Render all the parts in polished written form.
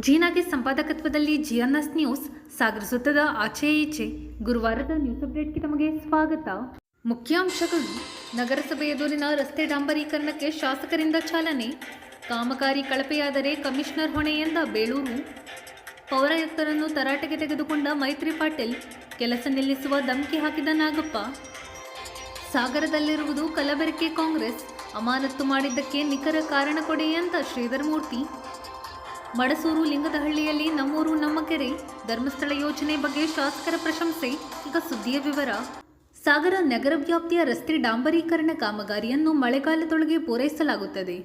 ಜೀನಾಗೆ ಸಂಪಾದಕತ್ವದಲ್ಲಿ ಜಿಎನ್ಎಸ್ news ಸಾಗರ ಸುತ್ತದ ಆಚೆ ಈಚೆ ಗುರುವಾರದ news ಅಪ್ಡೇಟ್ಗೆ ತಮಗೆ ಸ್ವಾಗತ. ಮುಖ್ಯಾಂಶಗಳು: ನಗರಸಭೆ ಎದುರಿನ ರಸ್ತೆ ಡಾಂಬರೀಕರಣಕ್ಕೆ ಶಾಸಕರಿಂದ ಚಾಲನೆ, ಕಾಮಗಾರಿ ಕಳಪೆಯಾದರೆ ಕಮಿಷನರ್ ಹೊಣೆ ಎಂದ ಬೇಳೂರು, ಪೌರಾಯುಕ್ತರನ್ನು ತರಾಟೆಗೆ ತೆಗೆದುಕೊಂಡ ಮೈತ್ರಿ ಪಾಟೀಲ್, ಕೆಲಸ ನಿಲ್ಲಿಸುವ ಧಮಕಿ ಹಾಕಿದ ನಾಗಪ್ಪ, ಸಾಗರದಲ್ಲಿರುವುದು ಕಲಬೆರಕೆ ಕಾಂಗ್ರೆಸ್, ಅಮಾನತು ಮಾಡಿದ್ದಕ್ಕೆ ನಿಖರ ಕಾರಣ ಕೊಡಿ ಅಂತ ಶ್ರೀಧರ್ ಮೂರ್ತಿ, ಮಡಸೂರು ಲಿಂಗದಹಳ್ಳಿಯಲ್ಲಿ ನಮ್ಮೂರು ನಮ್ಮ ಕೆರೆ, ಧರ್ಮಸ್ಥಳ ಯೋಜನೆ ಬಗ್ಗೆ ಶಾಸಕರ ಪ್ರಶಂಸೆ. ಈಗ ಸುದ್ದಿಯ ವಿವರ. ಸಾಗರ ನಗರ ವ್ಯಾಪ್ತಿಯ ರಸ್ತೆ ಡಾಂಬರೀಕರಣ ಕಾಮಗಾರಿಯನ್ನು ಮಳೆಗಾಲದೊಳಗೆ ಪೂರೈಸಲಾಗುತ್ತದೆ.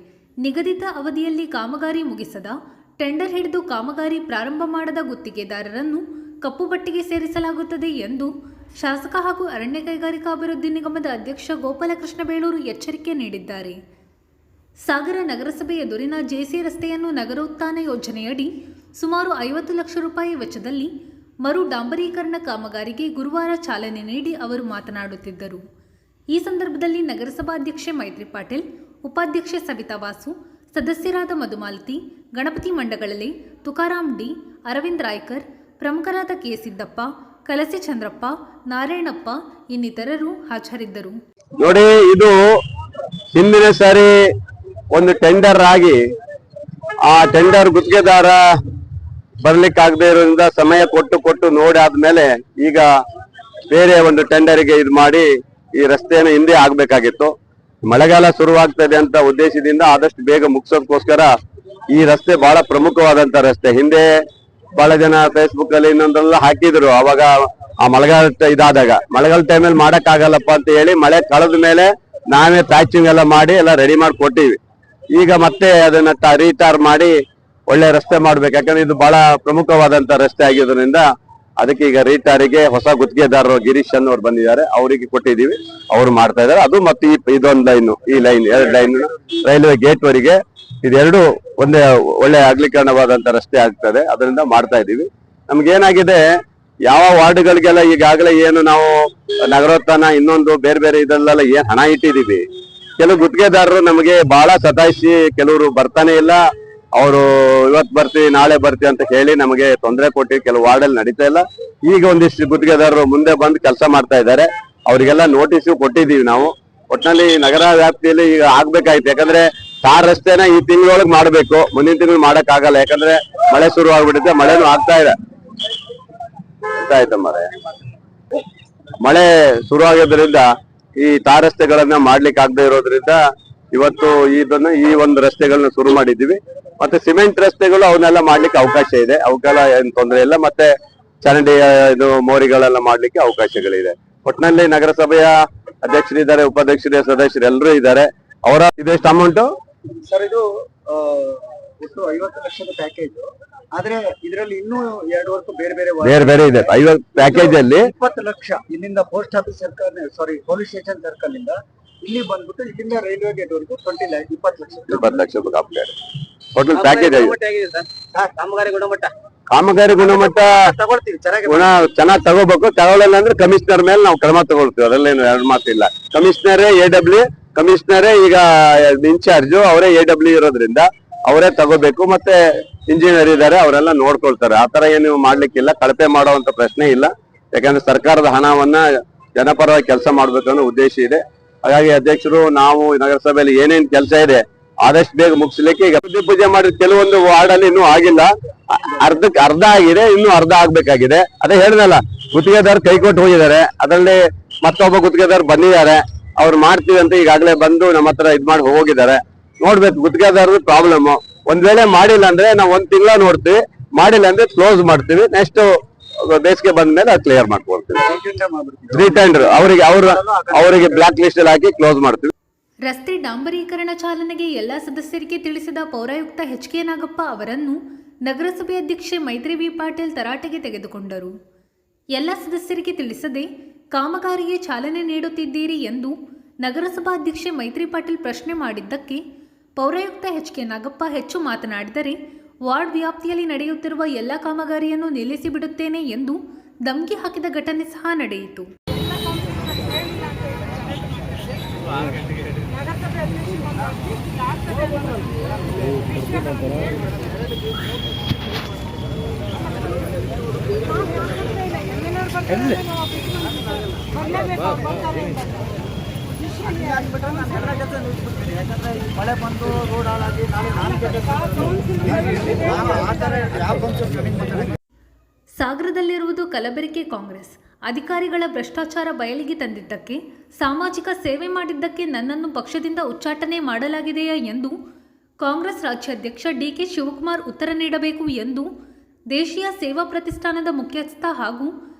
ನಿಗದಿತ ಅವಧಿಯಲ್ಲಿ ಕಾಮಗಾರಿ ಮುಗಿಸದ, ಟೆಂಡರ್ ಹಿಡಿದು ಕಾಮಗಾರಿ ಪ್ರಾರಂಭ ಮಾಡದ ಗುತ್ತಿಗೆದಾರರನ್ನು ಕಪ್ಪು ಪಟ್ಟಿಗೆ ಸೇರಿಸಲಾಗುತ್ತದೆ ಎಂದು ಶಾಸಕ ಹಾಗೂ ಅರಣ್ಯ ಕೈಗಾರಿಕಾ ಅಭಿವೃದ್ಧಿ ನಿಗಮದ ಅಧ್ಯಕ್ಷ ಗೋಪಾಲಕೃಷ್ಣ ಬೇಳೂರು ಎಚ್ಚರಿಕೆ ನೀಡಿದ್ದಾರೆ. ಸಾಗರ ನಗರಸಭೆ ಎದುರಿನ ಜೆಸಿ ರಸ್ತೆಯನ್ನು ನಗರೋತ್ಥಾನ ಯೋಜನೆಯಡಿ ಸುಮಾರು 50 ಲಕ್ಷ ರೂಪಾಯಿ ವೆಚ್ಚದಲ್ಲಿ ಮರು ಡಾಂಬರೀಕರಣ ಕಾಮಗಾರಿಗೆ ಗುರುವಾರ ಚಾಲನೆ ನೀಡಿ ಅವರು ಮಾತನಾಡುತ್ತಿದ್ದರು. ಈ ಸಂದರ್ಭದಲ್ಲಿ ನಗರಸಭಾಧ್ಯಕ್ಷೆ ಮೈತ್ರಿ ಪಾಟೀಲ್, ಉಪಾಧ್ಯಕ್ಷೆ ಸವಿತಾ ವಾಸು, ಸದಸ್ಯರಾದ ಮಧುಮಾಲತಿ, ಗಣಪತಿ ಮಂಡಗಳಲೆ, ತುಕಾರಾಮ್ ಡಿ, ಅರವಿಂದ್ ರಾಯ್ಕರ್, ಪ್ರಮುಖರಾದ ಕೆ ಸಿದ್ದಪ್ಪ, ಕಲಸಿ ಚಂದ್ರಪ್ಪ, ನಾರಾಯಣಪ್ಪ ಇನ್ನಿತರರು ಹಾಜರಿದ್ದರು. ನೋಡಿ, ಇದು ಹಿಂದಿನ ಸಾರಿ ಒಂದು ಟೆಂಡರ್ ಆಗಿ ಆ ಟೆಂಡರ್ ಗುತ್ತಿಗೆದಾರ ಬರ್ಲಿಕ್ಕಾಗದೇ ಇರೋದ್ರಿಂದ ಸಮಯ ಕೊಟ್ಟು ನೋಡಿ ಆದ್ಮೇಲೆ ಈಗ ಬೇರೆ ಒಂದು ಟೆಂಡರ್ಗೆ ಇದು ಮಾಡಿ ಈ ರಸ್ತೆಯನ್ನು ಹಿಂದೆ ಆಗ್ಬೇಕಾಗಿತ್ತು. ಮಳೆಗಾಲ ಶುರುವಾಗ್ತದೆ ಅಂತ ಉದ್ದೇಶದಿಂದ ಆದಷ್ಟು ಬೇಗ ಮುಗಿಸೋದಕ್ಕೋಸ್ಕರ ಈ ರಸ್ತೆ ಬಹಳ ಪ್ರಮುಖವಾದಂತ ರಸ್ತೆ. ಹಿಂದೆ ಬಹಳ ಜನ ಫೇಸ್ಬುಕ್ ಅಲ್ಲಿ ಇನ್ನೊಂದೆಲ್ಲ ಹಾಕಿದ್ರು. ಅವಾಗ ಆ ಮಳೆಗಾಲ ಇದಾದಾಗ ಮಳೆಗಾಲ ಟೈಮಲ್ಲಿ ಮಾಡಕ್ ಆಗಲ್ಲಪ್ಪ ಅಂತ ಹೇಳಿ ಮಳೆ ಕಳೆದ ಮೇಲೆ ನಾವೇ ಪ್ಯಾಚಿಂಗ್ ಎಲ್ಲ ಮಾಡಿ ಎಲ್ಲ ರೆಡಿ ಮಾಡಿ ಕೊಟ್ಟಿವಿ. ಈಗ ಮತ್ತೆ ಅದನ್ನ ರೀಟಾರ್ ಮಾಡಿ ಒಳ್ಳೆ ರಸ್ತೆ ಮಾಡ್ಬೇಕು. ಯಾಕಂದ್ರೆ ಇದು ಬಹಳ ಪ್ರಮುಖವಾದಂತ ರಸ್ತೆ ಆಗಿರೋದ್ರಿಂದ ಅದಕ್ಕೆ ಈಗ ರೀಟಾರಿಗೆ ಹೊಸ ಗುತ್ತಿಗೆದಾರರು ಗಿರೀಶ್ ಅನ್ನೋರು ಬಂದಿದ್ದಾರೆ, ಅವರಿಗೆ ಕೊಟ್ಟಿದ್ದೀವಿ, ಅವರು ಮಾಡ್ತಾ ಇದ್ದಾರೆ. ಅದು ಮತ್ತೆ ಇದೊಂದು ಲೈನು, ಈ ಲೈನ್ 2 ಲೈನ್ ರೈಲ್ವೆ ಗೇಟ್ ವರೆಗೆ ಇದೆರಡು ಒಂದೇ ಒಳ್ಳೆ ಅಗಲೀಕರಣವಾದಂತ ರಸ್ತೆ ಆಗ್ತದೆ. ಅದರಿಂದ ಮಾಡ್ತಾ ಇದ್ದೀವಿ. ನಮ್ಗೇನಾಗಿದೆ, ಯಾವ ವಾರ್ಡ್ಗಳಿಗೆಲ್ಲ ಈಗಾಗಲೇ ಏನು ನಾವು ನಗರೋತ್ಥಾನ ಇನ್ನೊಂದು ಬೇರೆ ಬೇರೆ ಇದರಲ್ಲೆಲ್ಲ ಏನ್ ಹಣ ಇಟ್ಟಿದೀವಿ, ಕೆಲವು ಗುತ್ತಿಗೆದಾರರು ನಮಗೆ ಬಹಳ ಸತಾಯಿಸಿ ಕೆಲವರು ಬರ್ತಾನೆ ಇಲ್ಲ. ಅವರು ಇವತ್ತು ಬರ್ತೀವಿ ನಾಳೆ ಬರ್ತೀವಿ ಅಂತ ಹೇಳಿ ನಮಗೆ ತೊಂದರೆ ಕೊಟ್ಟು ಕೆಲವು ವಾರ್ಡಲ್ಲಿ ನಡೀತಾ ಇಲ್ಲ. ಈಗ ಒಂದಿಷ್ಟು ಗುತ್ತಿಗೆದಾರರು ಮುಂದೆ ಬಂದು ಕೆಲಸ ಮಾಡ್ತಾ ಇದ್ದಾರೆ. ಅವರಿಗೆಲ್ಲ ನೋಟಿಸು ಕೊಟ್ಟಿದ್ದೀವಿ ನಾವು. ಒಟ್ಟಿನಲ್ಲಿ ನಗರ ವ್ಯಾಪ್ತಿಯಲ್ಲಿ ಈಗ ಆಗ್ಬೇಕಾಯ್ತು. ಯಾಕಂದ್ರೆ ತಾರ್ ರಸ್ತೆನ ಈ ತಿಂಗಳೊಳಗೆ ಮಾಡ್ಬೇಕು, ಮುಂದಿನ ತಿಂಗಳು ಮಾಡಕ್ ಆಗಲ್ಲ. ಯಾಕಂದ್ರೆ ಮಳೆ ಶುರು ಆಗ್ಬಿಡುತ್ತೆ, ಮಳೆನೂ ಆಗ್ತಾ ಇದೆ. ಮಳೆ ಶುರು ಆಗೋದ್ರಿಂದ ಈ ತಾರ್ ರಸ್ತೆಗಳನ್ನ ಮಾಡ್ಲಿಕ್ಕೆ ಆಗದೆ ಇರೋದ್ರಿಂದ ಇವತ್ತು ಈ ಒಂದು ರಸ್ತೆಗಳನ್ನ ಶುರು ಮಾಡಿದ್ದೀವಿ. ಮತ್ತೆ ಸಿಮೆಂಟ್ ರಸ್ತೆಗಳು ಅವನ್ನೆಲ್ಲ ಮಾಡ್ಲಿಕ್ಕೆ ಅವಕಾಶ ಇದೆ, ಅವಕ್ಕೆಲ್ಲ ಏನ್ ತೊಂದರೆ ಇಲ್ಲ. ಮತ್ತೆ ಚರಂಡಿ ಇದು ಮೋರಿಗಳೆಲ್ಲ ಮಾಡ್ಲಿಕ್ಕೆ ಅವಕಾಶಗಳಿದೆ. ಒಟ್ಟಿನಲ್ಲಿ ನಗರಸಭೆಯ ಅಧ್ಯಕ್ಷರಿದ್ದಾರೆ, ಉಪಾಧ್ಯಕ್ಷರು, ಸದಸ್ಯರು ಎಲ್ಲರೂ ಇದ್ದಾರೆ. ಅವರ ಇದೆಷ್ಟು ಅಮೌಂಟ್ ಸರ್? ಇದು 50 ಲಕ್ಷದ ಪ್ಯಾಕೇಜ್. ಆದ್ರೆ ಇದರಲ್ಲಿ ಇನ್ನೂ 2 ವರ್ಷ ಬೇರೆ ಬೇರೆ ಇದೆ. 50 ಪ್ಯಾಕೇಜ್ ಅಲ್ಲಿ 20 ಲಕ್ಷ ಇಲ್ಲಿಂದ post office circle, police station circle ಇಂದ ಇಲ್ಲಿ ಬಂದ್ಬಿಟ್ಟು ಇಲ್ಲಿಂದ ರೈಲ್ವೆ ಗೇಟ್ ವರೆಗೂ 20 ಲಕ್ಷ ಟೋಟಲ್ ಪ್ಯಾಕೇಜ್ ಆಗಿದೆ. ಕಾಮಗಾರಿ ಗುಣಮಟ್ಟ ತಗೊಳ್ತೀವಿ, ಚೆನ್ನಾಗಿ ತಗೋಬೇಕು. ತಗೊಳ್ಳಲ್ಲ ಅಂದ್ರೆ ಕಮಿಷನರ್ ಮೇಲೆ ನಾವು ಕ್ರಮ ತಗೊಳ್ತೀವಿ, ಅದರಲ್ಲೇನು 2 ಮಾತಿಲ್ಲ. ಕಮಿಷನರೇ AW, ಕಮಿಷನರೇ ಈಗ ಇನ್ಚಾರ್ಜ್, ಅವರೇ AW ಇರೋದ್ರಿಂದ ಅವರೇ ತಗೋಬೇಕು. ಮತ್ತೆ ಇಂಜಿನಿಯರ್ ಇದ್ದಾರೆ, ಅವರೆಲ್ಲ ನೋಡ್ಕೊಳ್ತಾರೆ. ಆತರ ಏನು ಮಾಡ್ಲಿಕ್ಕಿಲ್ಲ, ಕಳಪೆ ಮಾಡುವಂತ ಪ್ರಶ್ನೆ ಇಲ್ಲ. ಯಾಕಂದ್ರೆ ಸರ್ಕಾರದ ಹಣವನ್ನ ಜನಪರವಾಗಿ ಕೆಲಸ ಮಾಡ್ಬೇಕು ಅನ್ನೋ ಉದ್ದೇಶ ಇದೆ. ಹಾಗಾಗಿ ಅಧ್ಯಕ್ಷರು, ನಾವು ನಗರಸಭೆಯಲ್ಲಿ ಏನೇನ್ ಕೆಲಸ ಇದೆ ಆದಷ್ಟು ಬೇಗ ಮುಗಿಸ್ಲಿಕ್ಕೆ ಈಗ ಪೂಜೆ ಮಾಡಿದ ಕೆಲವೊಂದು ವಾರ್ಡ್ ಅಲ್ಲಿ ಇನ್ನೂ ಆಗಿಲ್ಲ, ಅರ್ಧ ಆಗಿದೆ, ಇನ್ನೂ ಅರ್ಧ ಆಗ್ಬೇಕಾಗಿದೆ. ಅದೇ ಹೇಳಿದಲ್ಲ, ಗುತ್ತಿಗೆದಾರ ಕೈ ಕೊಟ್ಟು ಹೋಗಿದ್ದಾರೆ. ಅದರಲ್ಲಿ ಮತ್ತೊಬ್ಬ ಗುತ್ತಿಗೆದಾರ ಬಂದಿದ್ದಾರೆ, ಅವ್ರು ಮಾಡ್ತೀವಿ ಅಂತ ಈಗಾಗಲೇ ಬಂದು ನಮ್ಮ ಹತ್ರ ಇದ್ ಮಾಡಿ ಹೋಗಿದ್ದಾರೆ. ನೋಡ್ಬೇಕು ಗುತ್ತಿಗೆದಾರದು ಪ್ರಾಬ್ಲಮ್. ಒಂದ್ ವೇಳೆ ಮಾಡಿಲ್ಲ ಅಂದ್ರೆ ನಾವು 1 ತಿಂಗಳ ನೋಡ್ತೀವಿ, ಮಾಡಿಲ್ಲ ಅಂದ್ರೆ ಕ್ಲೋಸ್ ಮಾಡ್ತೀವಿ. ನೆಕ್ಸ್ಟ್ ಬೇಸಿಗೆ ಬಂದ ಮೇಲೆ ಅದು ಕ್ಲಿಯರ್ ಮಾಡ್ಕೊಳ್ತೀವಿ. ರೀಟೆಂಡರ್ ಅವರಿಗೆ ಬ್ಲಾಕ್ ಲಿಸ್ಟ್ ಅಲ್ಲಿ ಹಾಕಿ ಕ್ಲೋಸ್ ಮಾಡ್ತೀವಿ. ರಸ್ತೆ ಡಾಂಬರೀಕರಣ ಚಾಲನೆಗೆ ಎಲ್ಲ ಸದಸ್ಯರಿಗೆ ತಿಳಿಸಿದ ಪೌರಾಯುಕ್ತ HK ನಾಗಪ್ಪ ಅವರನ್ನು ನಗರಸಭೆ ಅಧ್ಯಕ್ಷೆ ಮೈತ್ರಿ ವಿ ಪಾಟೀಲ್ ತರಾಟೆಗೆ ತೆಗೆದುಕೊಂಡರು. ಎಲ್ಲ ಸದಸ್ಯರಿಗೆ ತಿಳಿಸದೆ ಕಾಮಗಾರಿಗೆ ಚಾಲನೆ ನೀಡುತ್ತಿದ್ದೀರಿ ಎಂದು ನಗರಸಭಾಧ್ಯಕ್ಷೆ ಮೈತ್ರಿ ಪಾಟೀಲ್ ಪ್ರಶ್ನೆ ಮಾಡಿದ್ದಕ್ಕೆ ಪೌರಾಯುಕ್ತ HK ನಾಗಪ್ಪ ಹೆಚ್ಚು ಮಾತನಾಡಿದರೆ ವಾರ್ಡ್ ವ್ಯಾಪ್ತಿಯಲ್ಲಿ ನಡೆಯುತ್ತಿರುವ ಎಲ್ಲ ಕಾಮಗಾರಿಯನ್ನು ನಿಲ್ಲಿಸಿ ಬಿಡುತ್ತೇನೆ ಎಂದು ಧಮಕಿ ಹಾಕಿದ ಘಟನೆ ಸಹ ನಡೆಯಿತು. ಯಾಕಂದ್ರೆ ಈ ಮಳೆ ಬಂದು ರೋಡ್ ಹಾಳಾಗಿ ನಾಳೆ ಆ ಥರ ಯಾವ ಬಂತು. ಸಾಗರದಲ್ಲಿರುವುದು ಕಲಬೆರಕೆ ಕಾಂಗ್ರೆಸ್. ಅಧಿಕಾರಿಗಳ ಭ್ರಷ್ಟಾಚಾರ ಬಯಲಿಗೆ ತಂದಿದ್ದಕ್ಕೆ, ಸಾಮಾಜಿಕ ಸೇವೆ ಮಾಡಿದ್ದಕ್ಕೆ ನನ್ನನ್ನು ಪಕ್ಷದಿಂದ ಉಚ್ಚಾಟನೆ ಮಾಡಲಾಗಿದೆಯಾ ಎಂದು ಕಾಂಗ್ರೆಸ್ ರಾಜ್ಯಾಧ್ಯಕ್ಷ ಡಿಕೆ ಶಿವಕುಮಾರ್ ಉತ್ತರ ನೀಡಬೇಕು ಎಂದು ದೇಶೀಯ ಸೇವಾ ಪ್ರತಿಷ್ಠಾನದ ಮುಖ್ಯಸ್ಥ ಹಾಗೂ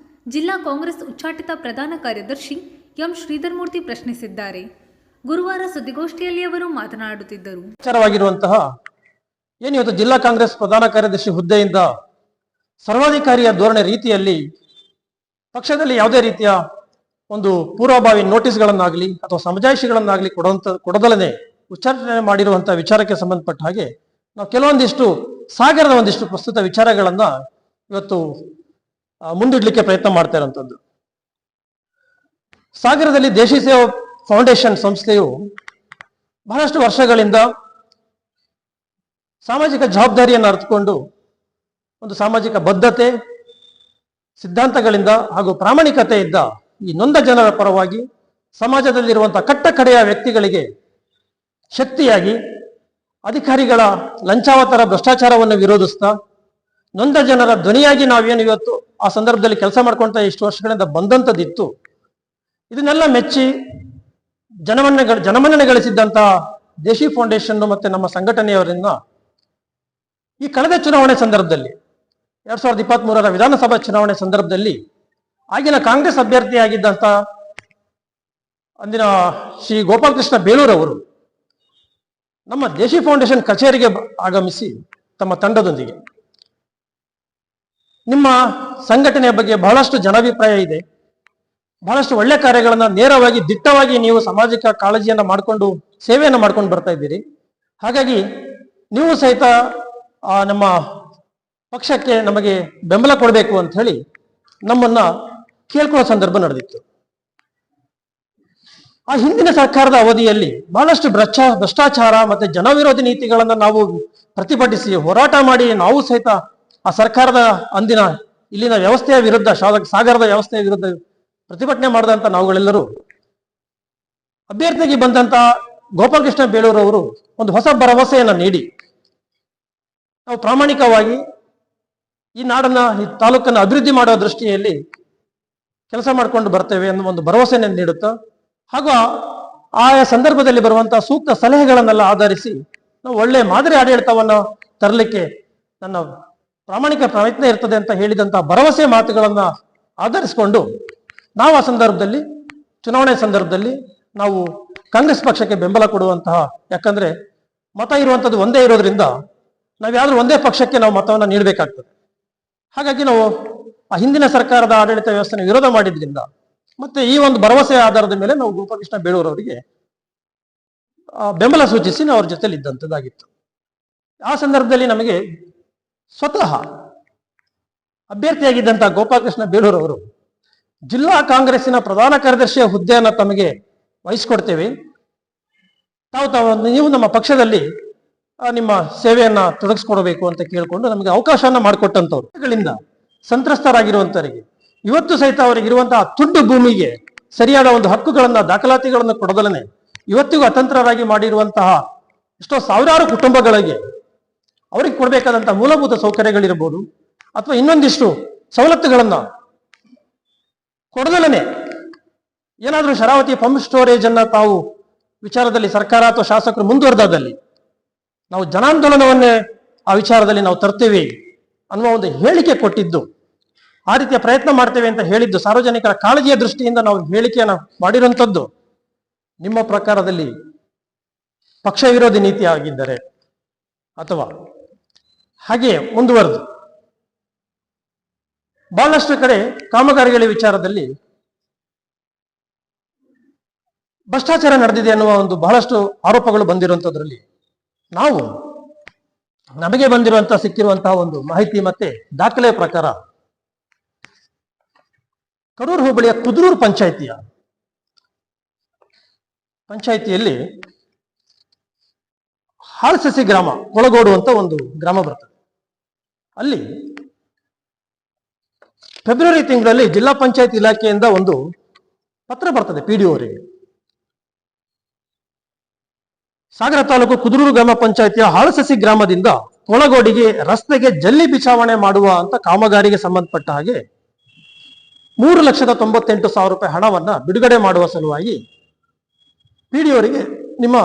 ಜಿಲ್ಲಾ ಕಾಂಗ್ರೆಸ್ ಉಚ್ಚಾಟಿತ ಪ್ರಧಾನ ಕಾರ್ಯದರ್ಶಿ ಎಂ ಶ್ರೀಧರಮೂರ್ತಿ ಪ್ರಶ್ನಿಸಿದ್ದಾರೆ. ಗುರುವಾರ ಸುದ್ದಿಗೋಷ್ಠಿಯಲ್ಲಿ ಅವರು ಮಾತನಾಡುತ್ತಿದ್ದರು. ವಿಚಾರವಾಗಿರುವಂತಹ ಏನು ಇವತ್ತು ಜಿಲ್ಲಾ ಕಾಂಗ್ರೆಸ್ ಪ್ರಧಾನ ಕಾರ್ಯದರ್ಶಿ ಹುದ್ದೆಯಿಂದ ಸರ್ವಾಧಿಕಾರಿಯ ಧೋರಣೆ ರೀತಿಯಲ್ಲಿ ಪಕ್ಷದಲ್ಲಿ ಯಾವುದೇ ರೀತಿಯ ಒಂದು ಪೂರ್ವಭಾವಿ ನೋಟಿಸ್ಗಳನ್ನಾಗಲಿ ಅಥವಾ ಸಮಜಾಯಿಷಿಗಳನ್ನಾಗಲಿ ಕೊಡದಲನೆ ಉಚ್ಚಾಟನೆ ಮಾಡಿರುವಂತಹ ವಿಚಾರಕ್ಕೆ ಸಂಬಂಧಪಟ್ಟ ಹಾಗೆ ನಾವು ಕೆಲವೊಂದಿಷ್ಟು ಸಾಗರದ ಒಂದಿಷ್ಟು ಪ್ರಸ್ತುತ ವಿಚಾರಗಳನ್ನ ಇವತ್ತು ಮುಂದಿಡ್ಲಿಕ್ಕೆ ಪ್ರಯತ್ನ ಮಾಡ್ತಾ ಇರುವಂತದ್ದು. ಸಾಗರದಲ್ಲಿ ದೇಶಿ ಸೇವಾ ಫೌಂಡೇಶನ್ ಸಂಸ್ಥೆಯು ಬಹಳಷ್ಟು ವರ್ಷಗಳಿಂದ ಸಾಮಾಜಿಕ ಜವಾಬ್ದಾರಿಯನ್ನು ಅರಿತುಕೊಂಡು ಒಂದು ಸಾಮಾಜಿಕ ಬದ್ಧತೆ ಸಿದ್ಧಾಂತಗಳಿಂದ ಹಾಗೂ ಪ್ರಾಮಾಣಿಕತೆಯಿಂದ ಈ ನೊಂದ ಜನರ ಪರವಾಗಿ ಸಮಾಜದಲ್ಲಿರುವಂತಹ ಕಟ್ಟಕಡೆಯ ವ್ಯಕ್ತಿಗಳಿಗೆ ಶಕ್ತಿಯಾಗಿ ಅಧಿಕಾರಿಗಳ ಲಂಚಾವತಾರ ಭ್ರಷ್ಟಾಚಾರವನ್ನು ವಿರೋಧಿಸ್ತಾ ನೊಂದ ಜನರ ಧ್ವನಿಯಾಗಿ ನಾವೇನು ಇವತ್ತು ಆ ಸಂದರ್ಭದಲ್ಲಿ ಕೆಲಸ ಮಾಡ್ಕೊಂತ ಇಷ್ಟು ವರ್ಷಗಳಿಂದ ಬಂದಂಥದ್ದಿತ್ತು. ಇದನ್ನೆಲ್ಲ ಮೆಚ್ಚಿ ಜನಮನ್ನಣೆ ಗಳಿಸಿದ್ದಂತಹ ದೇಶಿ ಫೌಂಡೇಶನ್ ಮತ್ತೆ ನಮ್ಮ ಸಂಘಟನೆಯವರಿಂದ ಈ ಕಳೆದ ಚುನಾವಣೆ ಸಂದರ್ಭದಲ್ಲಿ 2023ರ ವಿಧಾನಸಭಾ ಚುನಾವಣೆ ಸಂದರ್ಭದಲ್ಲಿ ಆಗಿನ ಕಾಂಗ್ರೆಸ್ ಅಭ್ಯರ್ಥಿಯಾಗಿದ್ದಂತ ಅಂದಿನ ಶ್ರೀ ಗೋಪಾಲಕೃಷ್ಣ ಬೇಲೂರವರು ನಮ್ಮ ದೇಶಿ ಫೌಂಡೇಶನ್ ಕಚೇರಿಗೆ ಆಗಮಿಸಿ ತಮ್ಮ ತಂಡದೊಂದಿಗೆ ನಿಮ್ಮ ಸಂಘಟನೆಯ ಬಗ್ಗೆ ಬಹಳಷ್ಟು ಜನಾಭಿಪ್ರಾಯ ಇದೆ, ಬಹಳಷ್ಟು ಒಳ್ಳೆ ಕಾರ್ಯಗಳನ್ನ ನೇರವಾಗಿ ದಿಟ್ಟವಾಗಿ ನೀವು ಸಾಮಾಜಿಕ ಕಾಳಜಿಯನ್ನ ಮಾಡಿಕೊಂಡು ಸೇವೆಯನ್ನು ಮಾಡ್ಕೊಂಡು ಬರ್ತಾ ಇದ್ದೀರಿ. ಹಾಗಾಗಿ ನೀವು ಸಹಿತ ನಮ್ಮ ಪಕ್ಷಕ್ಕೆ ನಮಗೆ ಬೆಂಬಲ ಕೊಡಬೇಕು ಅಂತ ಹೇಳಿ ನಮ್ಮನ್ನ ಕೇಳ್ಕೊಳ್ಳೋ ಸಂದರ್ಭ ನಡೆದಿತ್ತು. ಆ ಹಿಂದಿನ ಸರ್ಕಾರದ ಅವಧಿಯಲ್ಲಿ ಬಹಳಷ್ಟು ಭ್ರಷ್ಟಾಚಾರ ಮತ್ತೆ ಜನವಿರೋಧಿ ನೀತಿಗಳನ್ನ ನಾವು ಪ್ರತಿಭಟಿಸಿ ಹೋರಾಟ ಮಾಡಿ ನಾವು ಸಹಿತ ಆ ಸರ್ಕಾರದ ಅಂದಿನ ಇಲ್ಲಿನ ವ್ಯವಸ್ಥೆಯ ವಿರುದ್ಧ ಸಾಗರದ ವ್ಯವಸ್ಥೆಯ ವಿರುದ್ಧ ಪ್ರತಿಭಟನೆ ಮಾಡಿದಂತ ನಾವುಗಳೆಲ್ಲರೂ ಅಭ್ಯರ್ಥಿಗೆ ಬಂದಂತ ಗೋಪಾಲಕೃಷ್ಣ ಬೇಳೂರವರು ಒಂದು ಹೊಸ ಭರವಸೆಯನ್ನ ನೀಡಿ ನಾವು ಪ್ರಾಮಾಣಿಕವಾಗಿ ಈ ನಾಡನ್ನ ಈ ತಾಲೂಕನ್ನು ಅಭಿವೃದ್ಧಿ ಮಾಡುವ ದೃಷ್ಟಿಯಲ್ಲಿ ಕೆಲಸ ಮಾಡಿಕೊಂಡು ಬರ್ತೇವೆ ಅನ್ನೋ ಒಂದು ಭರವಸೆಯನ್ನು ನೀಡುತ್ತಾ ಹಾಗೂ ಆಯಾ ಸಂದರ್ಭದಲ್ಲಿ ಬರುವಂತಹ ಸೂಕ್ತ ಸಲಹೆಗಳನ್ನೆಲ್ಲ ಆಧರಿಸಿ ನಾವು ಒಳ್ಳೆ ಮಾದರಿ ಆಡಳಿತವನ್ನು ತರಲಿಕ್ಕೆ ನನ್ನ ಪ್ರಾಮಾಣಿಕ ಪ್ರಯತ್ನ ಇರ್ತದೆ ಅಂತ ಹೇಳಿದಂತಹ ಭರವಸೆ ಮಾತುಗಳನ್ನ ಆಧರಿಸಿಕೊಂಡು ನಾವು ಆ ಸಂದರ್ಭದಲ್ಲಿ ಚುನಾವಣೆ ಸಂದರ್ಭದಲ್ಲಿ ನಾವು ಕಾಂಗ್ರೆಸ್ ಪಕ್ಷಕ್ಕೆ ಬೆಂಬಲ ಕೊಡುವಂತಹ, ಯಾಕಂದ್ರೆ ಮತ ಇರುವಂತದ್ದು ಒಂದೇ ಇರೋದ್ರಿಂದ ನಾವ್ಯಾದ್ರೂ ಒಂದೇ ಪಕ್ಷಕ್ಕೆ ನಾವು ಮತವನ್ನು ನೀಡಬೇಕಾಗ್ತದೆ. ಹಾಗಾಗಿ ನಾವು ಆ ಹಿಂದಿನ ಸರ್ಕಾರದ ಆಡಳಿತ ವ್ಯವಸ್ಥೆನ ವಿರೋಧ ಮಾಡಿದ್ರಿಂದ ಮತ್ತೆ ಈ ಒಂದು ಭರವಸೆ ಆಧಾರದ ಮೇಲೆ ನಾವು ಗೋಪಾಲಕೃಷ್ಣ ಬೇಳೂರವರಿಗೆ ಬೆಂಬಲ ಸೂಚಿಸಿ ನಾವು ಅವ್ರ ಜೊತೆಲಿ ಇದ್ದಂಥದ್ದಾಗಿತ್ತು. ಆ ಸಂದರ್ಭದಲ್ಲಿ ನಮಗೆ ಸ್ವತಃ ಅಭ್ಯರ್ಥಿಯಾಗಿದ್ದಂತಹ ಗೋಪಾಲಕೃಷ್ಣ ಬೇಳೂರವರು ಜಿಲ್ಲಾ ಕಾಂಗ್ರೆಸ್ಸಿನ ಪ್ರಧಾನ ಕಾರ್ಯದರ್ಶಿಯ ಹುದ್ದೆಯನ್ನು ತಮಗೆ ವಹಿಸಿಕೊಡ್ತೇವೆ, ನೀವು ನಮ್ಮ ಪಕ್ಷದಲ್ಲಿ ನಿಮ್ಮ ಸೇವೆಯನ್ನ ತೊಡಗಿಸ್ಕೊಡ್ಬೇಕು ಅಂತ ಕೇಳಿಕೊಂಡು ನಮಗೆ ಅವಕಾಶವನ್ನ ಮಾಡಿಕೊಟ್ಟಂತವ್ರುಗಳಿಂದ ಸಂತ್ರಸ್ತರಾಗಿರುವಂತವರಿಗೆ ಇವತ್ತು ಸಹಿತ ಅವರಿಗೆ ಇರುವಂತಹ ತುಂಡು ಭೂಮಿಗೆ ಸರಿಯಾದ ಒಂದು ಹಕ್ಕುಗಳನ್ನ ದಾಖಲಾತಿಗಳನ್ನು ಕೊಡದಲನೆ ಇವತ್ತಿಗೂ ಅತಂತ್ರರಾಗಿ ಮಾಡಿರುವಂತಹ ಎಷ್ಟೋ ಸಾವಿರಾರು ಕುಟುಂಬಗಳಿಗೆ ಅವರಿಗೆ ಕೊಡಬೇಕಾದಂತಹ ಮೂಲಭೂತ ಸೌಕರ್ಯಗಳಿರ್ಬೋದು ಅಥವಾ ಇನ್ನೊಂದಿಷ್ಟು ಸವಲತ್ತುಗಳನ್ನ ಕೊಡದಲನೆ ಏನಾದ್ರೂ ಶರಾವತಿ ಪಂಪ್ ಸ್ಟೋರೇಜ್ ಅನ್ನ ತಾವು ವಿಚಾರದಲ್ಲಿ ಸರ್ಕಾರ ಅಥವಾ ಶಾಸಕರು ಮುಂದುವರೆದಲ್ಲಿ ನಾವು ಜನಾಂದೋಲನವನ್ನೇ ಆ ವಿಚಾರದಲ್ಲಿ ನಾವು ತರ್ತೇವೆ ಅನ್ನುವ ಒಂದು ಹೇಳಿಕೆ ಕೊಟ್ಟಿದ್ದು, ಆ ರೀತಿಯ ಪ್ರಯತ್ನ ಮಾಡ್ತೇವೆ ಅಂತ ಹೇಳಿದ್ದು, ಸಾರ್ವಜನಿಕರ ಕಾಳಜಿಯ ದೃಷ್ಟಿಯಿಂದ ನಾವು ಹೇಳಿಕೆಯನ್ನು ಮಾಡಿರುವಂಥದ್ದು ನಿಮ್ಮ ಪ್ರಕಾರದಲ್ಲಿ ಪಕ್ಷ ವಿರೋಧಿ ನೀತಿ ಆಗಿದ್ದರೆ ಅಥವಾ ಹಾಗೆ ಮುಂದುವರೆದು ಬಹಳಷ್ಟು ಕಡೆ ಕಾಮಗಾರಿಗಳ ವಿಚಾರದಲ್ಲಿ ಭ್ರಷ್ಟಾಚಾರ ನಡೆದಿದೆ ಅನ್ನುವ ಒಂದು ಬಹಳಷ್ಟು ಆರೋಪಗಳು ಬಂದಿರುವಂತದ್ರಲ್ಲಿ ನಾವು ನಮಗೆ ಬಂದಿರುವಂತಹ ಸಿಕ್ಕಿರುವಂತಹ ಒಂದು ಮಾಹಿತಿ ಮತ್ತೆ ದಾಖಲೆಯ ಪ್ರಕಾರ ಕಡೂರು ಹೋಬಳಿಯ ಕುದ್ರೂರು ಪಂಚಾಯಿತಿಯಲ್ಲಿ ಹಾಳ್ಸಸಿ ಗ್ರಾಮ ಕೊಳಗೋಡು ಅಂತ ಒಂದು ಗ್ರಾಮ ಬರ್ತದೆ. ಅಲ್ಲಿ ಫೆಬ್ರವರಿ ತಿಂಗಳಲ್ಲಿ ಜಿಲ್ಲಾ ಪಂಚಾಯತ್ ಇಲಾಖೆಯಿಂದ ಒಂದು ಪತ್ರ ಬರ್ತದೆ PDO ಅವರಿಗೆ. ಸಾಗರ ತಾಲೂಕು ಕುದುರೂರು ಗ್ರಾಮ ಪಂಚಾಯತಿಯ ಹಾಳಸಸಿ ಗ್ರಾಮದಿಂದ ಕೊಳಗೋಡಿಗೆ ರಸ್ತೆಗೆ ಜಲ್ಲಿ ಬಿಚಾವಣೆ ಮಾಡುವ ಅಂತ ಕಾಮಗಾರಿಗೆ ಸಂಬಂಧಪಟ್ಟ ಹಾಗೆ 3,98,000 ರೂಪಾಯಿ ಹಣವನ್ನ ಬಿಡುಗಡೆ ಮಾಡುವ ಸಲುವಾಗಿ PDO ಅವರಿಗೆ ನಿಮ್ಮ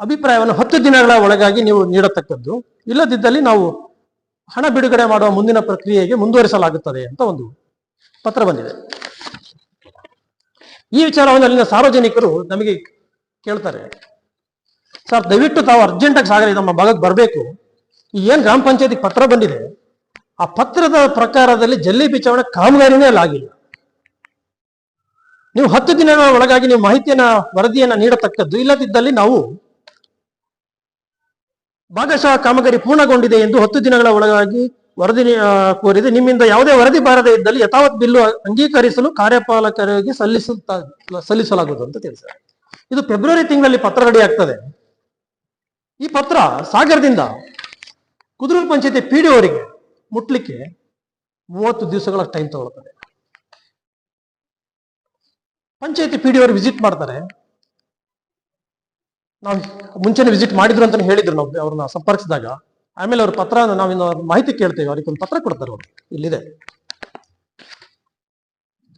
ಅಭಿಪ್ರಾಯವನ್ನು 10 ದಿನಗಳ ಒಳಗಾಗಿ ನೀವು ನೀಡತಕ್ಕದ್ದು, ಇಲ್ಲದಿದ್ದಲ್ಲಿ ನಾವು ಹಣ ಬಿಡುಗಡೆ ಮಾಡುವ ಮುಂದಿನ ಪ್ರಕ್ರಿಯೆಗೆ ಮುಂದುವರಿಸಲಾಗುತ್ತದೆ ಅಂತ ಒಂದು ಪತ್ರ ಬಂದಿದೆ. ಈ ವಿಚಾರವನ್ನು ಅಲ್ಲಿನ ಸಾರ್ವಜನಿಕರು ನಮಗೆ ಕೇಳ್ತಾರೆ, ಸರ್ ದಯವಿಟ್ಟು ತಾವು ಅರ್ಜೆಂಟಾಗಿ ಸಾಗರ ನಮ್ಮ ಭಾಗಕ್ಕೆ ಬರಬೇಕು, ಈ ಏನ್ ಗ್ರಾಮ ಪಂಚಾಯತಿಗೆ ಪತ್ರ ಬಂದಿದೆ ಆ ಪತ್ರದ ಪ್ರಕಾರದಲ್ಲಿ ಜಲ್ಲಿ ಬಿಚಾವಣೆ ಕಾಮಗಾರಿನೇ ಆಗಿಲ್ಲ. ನೀವು 10 ದಿನಗಳ ಒಳಗಾಗಿ ನೀವು ಮಾಹಿತಿಯನ್ನ ವರದಿಯನ್ನ ನೀಡತಕ್ಕದ್ದು, ಇಲ್ಲದಿದ್ದಲ್ಲಿ ನಾವು ಭಾಗಶಃ ಕಾಮಗಾರಿ ಪೂರ್ಣಗೊಂಡಿದೆ ಎಂದು 10 ದಿನಗಳ ಒಳಗಾಗಿ ವರದಿ ಕೋರಿದೆ. ನಿಮ್ಮಿಂದ ಯಾವುದೇ ವರದಿ ಬಾರದೇ ಇದ್ದಲ್ಲಿ ಯಥಾವತ್ ಬಿಲ್ಲು ಅಂಗೀಕರಿಸಲು ಕಾರ್ಯಪಾಲಕರಿಗೆ ಸಲ್ಲಿಸಲಾಗುವುದು ಅಂತ ತಿಳಿಸಿದ್ದಾರೆ. ಇದು ಫೆಬ್ರವರಿ ತಿಂಗಳಲ್ಲಿ ಪತ್ರ ರೆಡಿ ಆಗ್ತದೆ. ಈ ಪತ್ರ ಸಾಗರದಿಂದ ಕುದುರೂರು ಪಂಚಾಯತಿ PDO ಅವರಿಗೆ ಮುಟ್ಲಿಕ್ಕೆ 30 ದಿವಸಗಳ ಟೈಮ್ ತಗೊಳ್ತದೆ. ಪಂಚಾಯತಿ PDO ಅವರು ವಿಸಿಟ್ ಮಾಡ್ತಾರೆ. ನಾವು ಮುಂಚೆನೆ ವಿಸಿಟ್ ಮಾಡಿದ್ರು ಅಂತ ಹೇಳಿದ್ರು, ನಾವು ಅವ್ರನ್ನ ಸಂಪರ್ಕಿಸಿದಾಗ. ಆಮೇಲೆ ಅವ್ರ ಪತ್ರ ನಾವಿನ್ನು ಮಾಹಿತಿ ಕೇಳ್ತೇವೆ, ಅವ್ರಿಗೆ ಒಂದು ಪತ್ರ ಕೊಡ್ತಾರೆ. ಅವರು ಇಲ್ಲಿದೆ,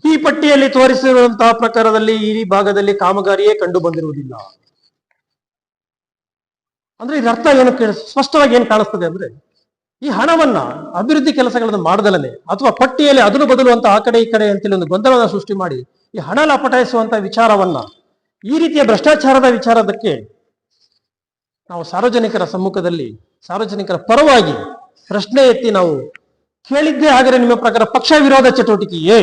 ಈ ಪಟ್ಟಿಯಲ್ಲಿ ತೋರಿಸಿರುವಂತಹ ಪ್ರಕಾರದಲ್ಲಿ ಈ ಭಾಗದಲ್ಲಿ ಕಾಮಗಾರಿಯೇ ಕಂಡು ಬಂದಿರುವುದಿಲ್ಲ. ಅಂದ್ರೆ ಇದರ ಅರ್ಥ ಏನು ಸ್ಪಷ್ಟವಾಗಿ ಏನು ಕಾಣಿಸ್ತದೆ ಅಂದ್ರೆ, ಈ ಹಣವನ್ನ ಅಭಿವೃದ್ಧಿ ಕೆಲಸಗಳನ್ನು ಮಾಡದಲನೆ ಅಥವಾ ಪಟ್ಟಿಯಲ್ಲಿ ಅದಲು ಬದಲು ಅಂತ ಆ ಕಡೆ ಈ ಕಡೆ ಅಂತೇಳಿ ಒಂದು ಗೊಂದಲವನ್ನು ಸೃಷ್ಟಿ ಮಾಡಿ ಈ ಹಣ ಲಪಟಾಯಿಸುವಂತ ವಿಚಾರವನ್ನ, ಈ ರೀತಿಯ ಭ್ರಷ್ಟಾಚಾರದ ವಿಚಾರದಕ್ಕೆ ನಾವು ಸಾರ್ವಜನಿಕರ ಸಮ್ಮುಖದಲ್ಲಿ ಸಾರ್ವಜನಿಕರ ಪರವಾಗಿ ಪ್ರಶ್ನೆ ಎತ್ತಿ ನಾವು ಕೇಳಿದ್ದೇ. ಹಾಗಾದ್ರೆ ನಿಮ್ಮ ಪ್ರಕಾರ ಪಕ್ಷ ವಿರೋಧ ಚಟುವಟಿಕೆಯೇ?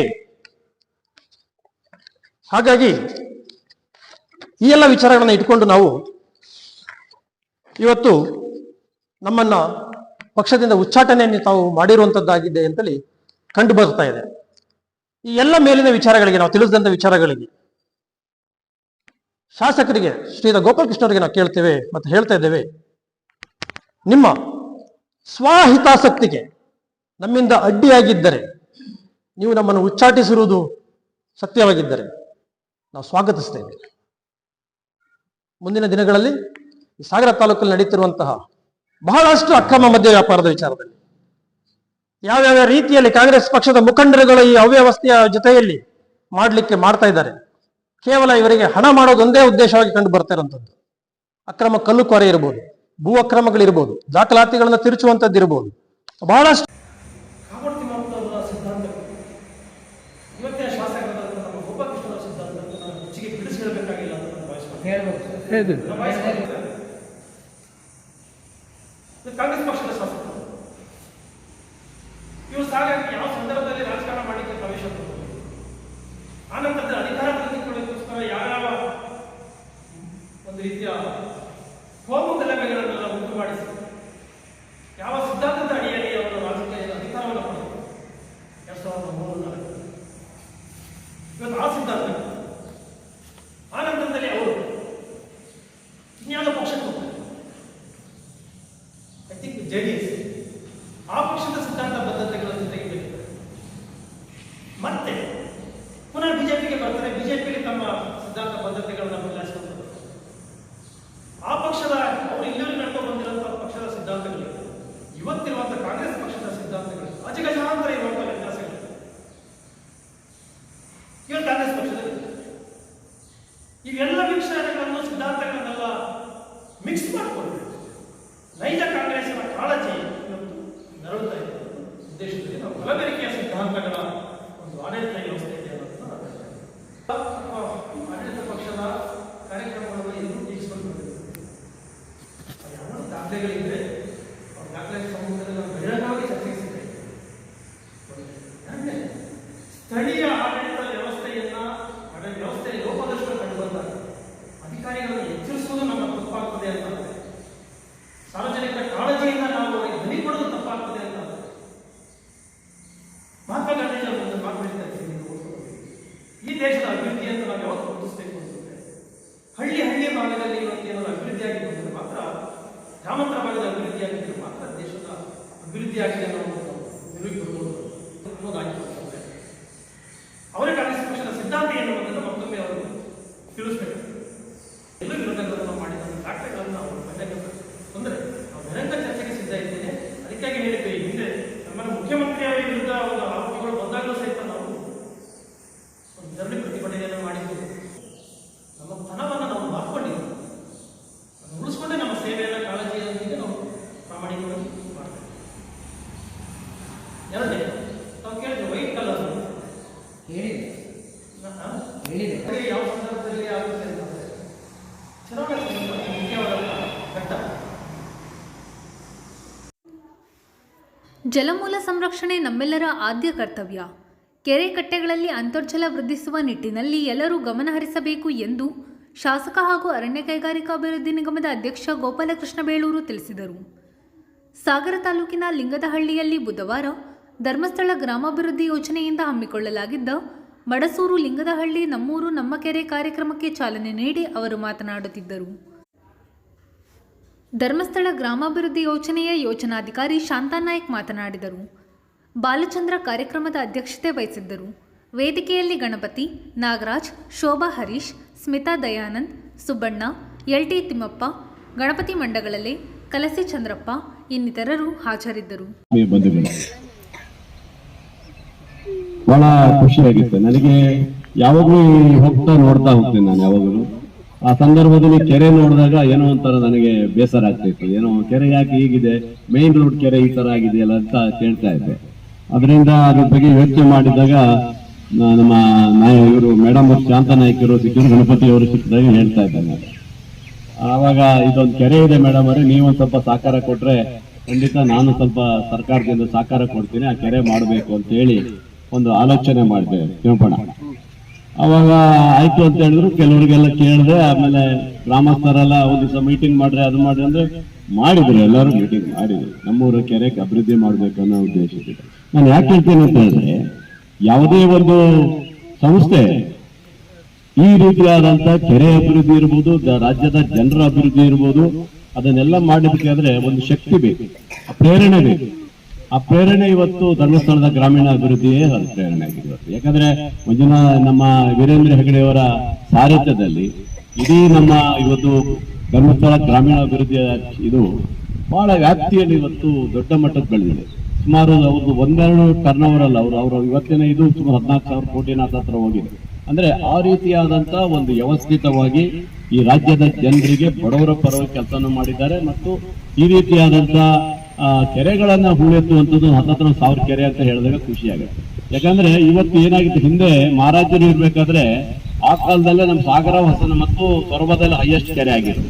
ಹಾಗಾಗಿ ಈ ಎಲ್ಲ ವಿಚಾರಗಳನ್ನ ಇಟ್ಕೊಂಡು ನಾವು ಇವತ್ತು ನಮ್ಮನ್ನ ಪಕ್ಷದಿಂದ ಉಚ್ಚಾಟನೆಯನ್ನು ತಾವು ಮಾಡಿರುವಂತದ್ದಾಗಿದೆ ಅಂತೇಳಿ ಕಂಡು ಬರ್ತಾ ಇದೆ. ಈ ಎಲ್ಲ ಮೇಲಿನ ವಿಚಾರಗಳಿಗೆ, ನಾವು ತಿಳಿಸಿದಂತ ವಿಚಾರಗಳಿಗೆ ಶಾಸಕರಿಗೆ ಶ್ರೀಯುತ ಗೋಪಾಲಕೃಷ್ಣ ಅವರಿಗೆ ನಾವು ಕೇಳ್ತೇವೆ ಮತ್ತು ಹೇಳ್ತಾ ಇದ್ದೇವೆ, ನಿಮ್ಮ ಸ್ವಹಿತಾಸಕ್ತಿಗೆ ನಮ್ಮಿಂದ ಅಡ್ಡಿಯಾಗಿದ್ದರೆ, ನೀವು ನಮ್ಮನ್ನು ಉಚ್ಚಾಟಿಸಿರುವುದು ಸತ್ಯವಾಗಿದ್ದರೆ ನಾವು ಸ್ವಾಗತಿಸ್ತೇವೆ. ಮುಂದಿನ ದಿನಗಳಲ್ಲಿ ಸಾಗರ ತಾಲೂಕಲ್ಲಿ ನಡೀತಿರುವಂತಹ ಬಹಳಷ್ಟು ಅಕ್ರಮ ಮದ್ಯ ವ್ಯಾಪಾರದ ವಿಚಾರದಲ್ಲಿ ಯಾವ್ಯಾವ ರೀತಿಯಲ್ಲಿ ಕಾಂಗ್ರೆಸ್ ಪಕ್ಷದ ಮುಖಂಡರುಗಳು ಈ ಅವ್ಯವಸ್ಥೆಯ ಜೊತೆಯಲ್ಲಿ ಮಾಡ್ತಾ ಇದ್ದಾರೆ. ಕೇವಲ ಇವರಿಗೆ ಹಣ ಮಾಡೋದೊಂದೇ ಉದ್ದೇಶವಾಗಿ ಕಂಡು ಬರ್ತಾ ಇರುವಂತದ್ದು. ಅಕ್ರಮ ಕಲ್ಲು ಕೊರೆ ಇರ್ಬೋದು, ಭೂ ಅಕ್ರಮಗಳಿರ್ಬೋದು, ದಾಖಲಾತಿಗಳನ್ನ ತಿರುಚುವಂತದ್ದು ಇರ್ಬೋದು, ಬಹಳಷ್ಟು ಇವತ್ತಿನ ಶಾಸಕರಾದ ನಮ್ಮ ಗೋಪಾಲಕೃಷ್ಣ ಸಿದ್ಧಾಂತವನ್ನು ನಾವು ಹೆಚ್ಚಿಗೆ ಬಿಡಿಸಿಡಬೇಕಾಗಿಲ್ಲ ಅಂತ ನಾನು ಭಾವಿಸ್ತೇನೆ. ಕಾಂಗ್ರೆಸ್ ಪಕ್ಷದ ಶಾಸಕರು ಇವರು ಸಾಗಾಗಿ ಯಾವ ಸಂದರ್ಭದಲ್ಲಿ ರಾಜಕಾರಣ ಮಾಡಲಿಕ್ಕೆ ಪ್ರವೇಶ ಕೊಡಬಹುದು, ಆನಂತರದ ಅಧಿಕಾರ ತೆಗೆದುಕೊಳ್ಳೋದಕ್ಕೋಸ್ಕರ ಯಾವ ಒಂದು ರೀತಿಯ ಕೋಮು ಗಲಭೆಗಳನ್ನೆಲ್ಲ ಉಂಟು ಮಾಡಿಸಿ ಯಾವ ಸಿದ್ಧಾಂತದ ಅಡಿಯಲ್ಲಿ ಅವರು ರಾಜಕೀಯ ಅಧಿಕಾರವನ್ನು ಪಡೆದರು 2003 ಇವತ್ತು ಆ ಸಿದ್ಧಾಂತ ಆನಂತರದಲ್ಲಿ ಅವರು ಇನ್ಯಾವುದೋ ಪಕ್ಷಕ್ಕೆ ಹೋಗ್ತಾರೆ. ಐ ಥಿಂಕ್ JDS ಆ ಪಕ್ಷದ ಸಿದ್ಧಾಂತ ಬದ್ಧತೆಗಳನ್ನು ತೆಗೆದುಕೊಳ್ಳುತ್ತಾರೆ. ಮತ್ತೆ ಪುನಃ ಬಿಜೆಪಿಗೆ ಬರ್ತಾರೆ. ಬಿಜೆಪಿಗೆ ತಮ್ಮ ಸಿದ್ಧಾಂತ ಬದ್ಧತೆಗಳನ್ನು ಬದಲಾಯಿಸಿಕೊಂಡು ಆ ಪಕ್ಷದ ಅವರು ಇಲ್ಲಿಯೂ ನಡ್ಕೊಂಡು ಬಂದಿರುವಂತಹ ಪಕ್ಷದ ಸಿದ್ಧಾಂತಗಳು ಇವತ್ತಿರುವಂತಹ ಕಾಂಗ್ರೆಸ್ ಪಕ್ಷದ ಸಿದ್ಧಾಂತಗಳು ಅಜಗಜಾಂತರ ಇರುವಂತಹ ವ್ಯತ್ಯಾಸಗಳು ಇವತ್ತು ಕಾಂಗ್ರೆಸ್ ಪಕ್ಷದಲ್ಲಿ ಇವೆಲ್ಲ ವಿಚಾರಗಳನ್ನು ಸಿದ್ಧಾಂತಗಳನ್ನೆಲ್ಲ ಮಿಕ್ಸ್ ಮಾಡಿಕೊಂಡು ನೈಜ ಕಾಂಗ್ರೆಸ್ನ ಕಾಳಜಿ ಇವತ್ತು ನರಳುತ್ತಾ ಇದೆ ಉದ್ದೇಶದಲ್ಲಿ ನಾವು ಕಲಬೆರಕೆಯ ಸಿದ್ಧಾಂತಗಳ ಒಂದು ಆಡಳಿತ ವ್ಯವಸ್ಥೆ ಇದೆ ಅನ್ನೋದನ್ನು ಆಡಳಿತ ಪಕ್ಷದ ಕಾರ್ಯಕ್ರಮಗಳನ್ನು ಇನ್ನೂ ಟೀಕಿಸಿಕೊಂಡು ಯಾವ ದಾಖಲೆಗಳಿದ್ರೆ ಆ ದಾಖಲೆ ಸಮ್ಮುಖದಲ್ಲಿ ನಾವು ಬಹಿರಂಗವಾಗಿ ಚರ್ಚಿಸಿದ್ದೇವೆ. ಸ್ಥಳೀಯ ಆಡಳಿತ ವ್ಯವಸ್ಥೆಯ ಲೋಪದೋಷಗಳು ಕಂಡು ಬಂದಾಗ ಅಧಿಕಾರಿಗಳನ್ನು ಎಚ್ಚರಿಸುವುದು ನಮ್ಮ ತಪ್ಪಾಗ್ತದೆ ಅಂತ, ಸಾರ್ವಜನಿಕರ ಕಾಳಜಿಯಿಂದ ನಾವು ಅವರಿಗೆ ಧ್ವನಿ ಕೊಡೋದು ತಪ್ಪಾಗ್ತದೆ ಅಂತ ಮಹಾತ್ಮ ಗಾಂಧೀಜಿ ಒಂದು ಮಾತು ಹೇಳ್ತಾರೆ, ಈ ದೇಶದ ಅಭಿವೃದ್ಧಿಯನ್ನು ನಾವು ಯಾವತ್ತು ಗುರುತಿಸಬೇಕು ಅಂತಂದ್ರೆ ಹಳ್ಳಿ ಭಾಗದಲ್ಲಿ ಇವತ್ತು ಏನಾದ್ರು ಅಭಿವೃದ್ಧಿಯಾಗಿ ಬಂದರೆ ಮಾತ್ರ, ಗ್ರಾಮಾಂತರ ಭಾಗದ ಅಭಿವೃದ್ಧಿಯಾಗಿದ್ದರೆ ಮಾತ್ರ ದೇಶದ ಅಭಿವೃದ್ಧಿಯಾಗಿದೆ ಅನ್ನೋದು ನಿರೂಪಿಸಬಹುದು ಅನ್ನೋದಾಗಿ ಜಲಮೂಲ ಸಂರಕ್ಷಣೆ ನಮ್ಮೆಲ್ಲರ ಆದ್ಯ ಕರ್ತವ್ಯ. ಕೆರೆ ಕಟ್ಟೆಗಳಲ್ಲಿ ಅಂತರ್ಜಲ ವೃದ್ಧಿಸುವ ನಿಟ್ಟಿನಲ್ಲಿ ಎಲ್ಲರೂ ಗಮನಹರಿಸಬೇಕು ಎಂದು ಶಾಸಕ ಹಾಗೂ ಅರಣ್ಯ ಕೈಗಾರಿಕಾಭಿವೃದ್ಧಿ ನಿಗಮದ ಅಧ್ಯಕ್ಷ ಗೋಪಾಲಕೃಷ್ಣ ಬೇಳೂರು ತಿಳಿಸಿದರು. ಸಾಗರ ತಾಲೂಕಿನ ಲಿಂಗದಹಳ್ಳಿಯಲ್ಲಿ ಬುಧವಾರ ಧರ್ಮಸ್ಥಳ ಗ್ರಾಮಾಭಿವೃದ್ಧಿ ಯೋಜನೆಯಿಂದ ಹಮ್ಮಿಕೊಳ್ಳಲಾಗಿದ್ದ ಮಡಸೂರು ಲಿಂಗದಹಳ್ಳಿ ನಮ್ಮೂರು ನಮ್ಮ ಕೆರೆ ಕಾರ್ಯಕ್ರಮಕ್ಕೆ ಚಾಲನೆ ನೀಡಿ ಅವರು ಮಾತನಾಡುತ್ತಿದ್ದರು. ಧರ್ಮಸ್ಥಳ ಗ್ರಾಮಾಭಿವೃದ್ಧಿ ಯೋಜನೆಯ ಯೋಜನಾಧಿಕಾರಿ ಶಾಂತಾನಾಯ್ಕ್ ಮಾತನಾಡಿದರು. ಬಾಲಚಂದ್ರ ಕಾರ್ಯಕ್ರಮದ ಅಧ್ಯಕ್ಷತೆ ವಹಿಸಿದ್ದರು. ವೇದಿಕೆಯಲ್ಲಿ ಗಣಪತಿ, ನಾಗರಾಜ್, ಶೋಭಾ ಹರೀಶ್, ಸ್ಮಿತಾ ದಯಾನಂದ್, ಸುಬ್ಬಣ್ಣ, ಎಲ್ಟಿ ತಿಮ್ಮಪ್ಪ, ಗಣಪತಿ ಮಂಡಗಳಲೆ, ಕಲಸಿ ಚಂದ್ರಪ್ಪ ಇನ್ನಿತರರು ಹಾಜರಿದ್ದರು. ಬಹಳ ಖುಷಿಯಾಗಿತ್ತು ನನಗೆ. ಯಾವಾಗಲೂ ಹೋಗ್ತಾ ನೋಡ್ತಾ ಹೋಗ್ತೇನೆ ನಾನು ಯಾವಾಗಲೂ. ಆ ಸಂದರ್ಭದಲ್ಲಿ ಕೆರೆ ನೋಡಿದಾಗ ಏನೋ ಒಂಥರ ನನಗೆ ಬೇಸರ ಆಗ್ತಿತ್ತು. ಏನೋ ಕೆರೆ ಯಾಕೆ ಹೀಗಿದೆ, ಮೇನ್ ರೋಡ್ ಕೆರೆ ಈ ತರ ಆಗಿದೆಯಲ್ಲ ಅಂತ ಕೇಳ್ತಾ ಇದ್ದೆ. ಅದರಿಂದ ಅದ್ರ ಬಗ್ಗೆ ಯೋಚನೆ ಮಾಡಿದಾಗ ನಮ್ಮ ಇವರು ಮೇಡಮ್ ಶಾಂತನಾಯ್ಕರು ಸಿಕ್ಕಿದ್ರು, ಗಣಪತಿ ಅವರು ಸಿಕ್ಕಿದಾಗ ಹೇಳ್ತಾ ಇದ್ದಾನೆ. ಆವಾಗ ಇದೊಂದು ಕೆರೆ ಇದೆ ಮೇಡಮ್ ಅವರೇ, ನೀವೊಂದು ಸ್ವಲ್ಪ ಸಹಕಾರ ಕೊಟ್ರೆ ಖಂಡಿತ ನಾನು ಸ್ವಲ್ಪ ಸರ್ಕಾರದಿಂದ ಸಹಕಾರ ಕೊಡ್ತೀನಿ, ಆ ಕೆರೆ ಮಾಡಬೇಕು ಅಂತ ಹೇಳಿ ಒಂದು ಆಲೋಚನೆ ಮಾಡಿದೆ ತಿಮ್ಮಪ್ಪಣ್ಣ. ಅವಾಗ ಆಯ್ತು ಅಂತ ಹೇಳಿದ್ರು. ಕೆಲವರಿಗೆಲ್ಲ ಕೇಳಿದೆ. ಆಮೇಲೆ ಗ್ರಾಮಸ್ಥರೆಲ್ಲ ಒಂದು ದಿವಸ ಮೀಟಿಂಗ್ ಮಾಡ್ರೆ ಅದು ಮಾಡ್ರಿ ಅಂದ್ರೆ ಮಾಡಿದ್ರು. ಎಲ್ಲರೂ ಮೀಟಿಂಗ್ ಮಾಡಿದ್ರು. ನಮ್ಮೂರ ಕೆರೆ ಅಭಿವೃದ್ಧಿ ಮಾಡ್ಬೇಕು ಅನ್ನೋ ಉದ್ದೇಶಕ್ಕೆ. ನಾನು ಯಾಕೆ ಹೇಳ್ತೇನೆ ಅಂತ ಹೇಳಿದ್ರೆ, ಯಾವುದೇ ಒಂದು ಸಂಸ್ಥೆ ಈ ರೀತಿಯಾದಂತ ಕೆರೆ ಅಭಿವೃದ್ಧಿ ಇರ್ಬೋದು, ರಾಜ್ಯದ ಜನರ ಅಭಿವೃದ್ಧಿ ಇರ್ಬೋದು, ಅದನ್ನೆಲ್ಲ ಮಾಡಬೇಕಾದ್ರೆ ಒಂದು ಶಕ್ತಿ ಬೇಕು, ಪ್ರೇರಣೆ ಬೇಕು. ಆ ಪ್ರೇರಣೆ ಇವತ್ತು ಧರ್ಮಸ್ಥಳದ ಗ್ರಾಮೀಣ ಅಭಿವೃದ್ಧಿಯೇ ಪ್ರೇರಣೆ ಆಗಿದೆ ಇವತ್ತು. ಯಾಕಂದ್ರೆ ನಮ್ಮ ವೀರೇಂದ್ರ ಹೆಗಡೆಯವರ ಸಾರಥ್ಯದಲ್ಲಿ ಇಡೀ ನಮ್ಮ ಇವತ್ತು ಧರ್ಮಸ್ಥಳ ಗ್ರಾಮೀಣ ಅಭಿವೃದ್ಧಿಯ ಇದು ಬಹಳ ವ್ಯಾಪ್ತಿಯಲ್ಲಿ ಇವತ್ತು ದೊಡ್ಡ ಮಟ್ಟಕ್ಕೆ ಬೆಳೆದಿದೆ. ಸುಮಾರು ಅವ್ರದ್ದು ಒಂದೆರಡು ಟರ್ನ್ ಓವರ್ ಅಲ್ಲ, ಅವರು ಇವತ್ತಿನ ಇದು ಸುಮಾರು 14,000 ಕೋಟಿ ಹತ್ರ ಹೋಗಿದೆ. ಅಂದ್ರೆ ಆ ರೀತಿಯಾದಂತ ಒಂದು ವ್ಯವಸ್ಥಿತವಾಗಿ ಈ ರಾಜ್ಯದ ಜನರಿಗೆ ಬಡವರ ಪರವಾಗಿ ಕೆಲಸ ಮಾಡಿದ್ದಾರೆ. ಮತ್ತು ಈ ರೀತಿಯಾದಂತ ಕೆರೆಗಳನ್ನ ಹೂಳೆತ್ತುವಂಥದ್ದು 11,000 ಕೆರೆ ಅಂತ ಹೇಳಿದಾಗ ಖುಷಿಯಾಗುತ್ತೆ. ಯಾಕಂದ್ರೆ ಇವತ್ತು ಏನಾಗಿತ್ತು, ಹಿಂದೆ ಮಹಾರಾಜರು ಇರ್ಬೇಕಾದ್ರೆ ಆ ಕಾಲದಲ್ಲೇ ನಮ್ಮ ಸಾಗರ, ಹೊಸನ ಮತ್ತು ಸೊರಬದಲ್ಲಿ ಹೈಯೆಸ್ಟ್ ಕೆರೆ ಆಗಿತ್ತು.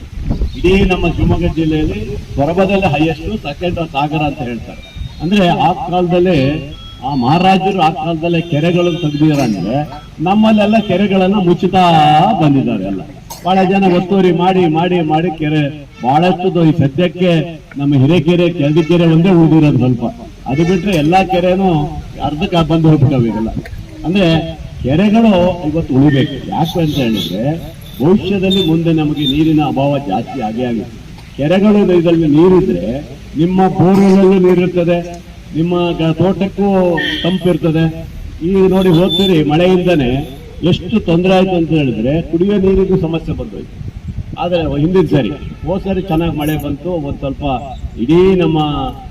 ಇಡೀ ನಮ್ಮ ಶಿವಮೊಗ್ಗ ಜಿಲ್ಲೆಯಲ್ಲಿ ಸೊರಬದಲ್ಲಿ ಹೈಯೆಸ್ಟ್, ಸೆಕೆಂಡ್ ಸಾಗರ ಅಂತ ಹೇಳ್ತಾರೆ. ಅಂದ್ರೆ ಆ ಕಾಲದಲ್ಲೇ ಆ ಮಹಾರಾಜರು ಆ ಕಾಲದಲ್ಲೇ ಕೆರೆಗಳನ್ನು ತೆಗೆದಿರಂದ್ರೆ ನಮ್ಮಲ್ಲೆಲ್ಲ ಕೆರೆಗಳನ್ನ ಮುಚ್ಚುತ್ತಾ ಬಂದಿದ್ದಾರೆ. ಎಲ್ಲ ಬಹಳ ಜನ ಒತ್ತುವರಿ ಮಾಡಿ ಮಾಡಿ ಮಾಡಿ ಕೆರೆ ಬಹಳಷ್ಟು ಈ ಸದ್ಯಕ್ಕೆ ನಮ್ಮ ಹಿರೇಕೆರೆ, ಕೆಳದಿಕೆರೆ ಒಂದೇ ಉಳಿದಿರೋದು ಸ್ವಲ್ಪ. ಅದು ಬಿಟ್ರೆ ಎಲ್ಲಾ ಕೆರೆನೂ ಅರ್ಧಕ್ಕೆ ಬಂದು ಹೋಗ್ಬಿಟ್ಟವೆಲ್ಲ. ಅಂದ್ರೆ ಕೆರೆಗಳು ಇವತ್ತು ಉಳಿಬೇಕು. ಯಾಕೆ ಅಂತ ಹೇಳಿದ್ರೆ, ಭವಿಷ್ಯದಲ್ಲಿ ಮುಂದೆ ನಮಗೆ ನೀರಿನ ಅಭಾವ ಜಾಸ್ತಿ ಆಗೇ ಆಗುತ್ತೆ. ಕೆರೆಗಳು ಇದರಲ್ಲಿ ನೀರಿದ್ರೆ ನಿಮ್ಮ ಬೋರ್ವೆಲ್ಲೂ ನೀರಿರ್ತದೆ, ನಿಮ್ಮ ತೋಟಕ್ಕೂ ತಂಪಿರ್ತದೆ. ಈಗ ನೋಡಿ ಹೋಗ್ತೀರಿ, ಮಳೆಯಿಂದನೇ ಎಷ್ಟು ತೊಂದರೆ ಆಯ್ತು ಅಂತ ಹೇಳಿದ್ರೆ ಕುಡಿಯೋ ನೀರಿಗೂ ಸಮಸ್ಯೆ ಬಂದೋಯ್ತು. ಆದ್ರೆ ಹಿಂದಿನ ಸರಿ ಹೋದ್ ಸರಿ ಚೆನ್ನಾಗಿ ಮಳೆ ಬಂತು, ಒಂದ್ ಸ್ವಲ್ಪ ಇಡೀ ನಮ್ಮ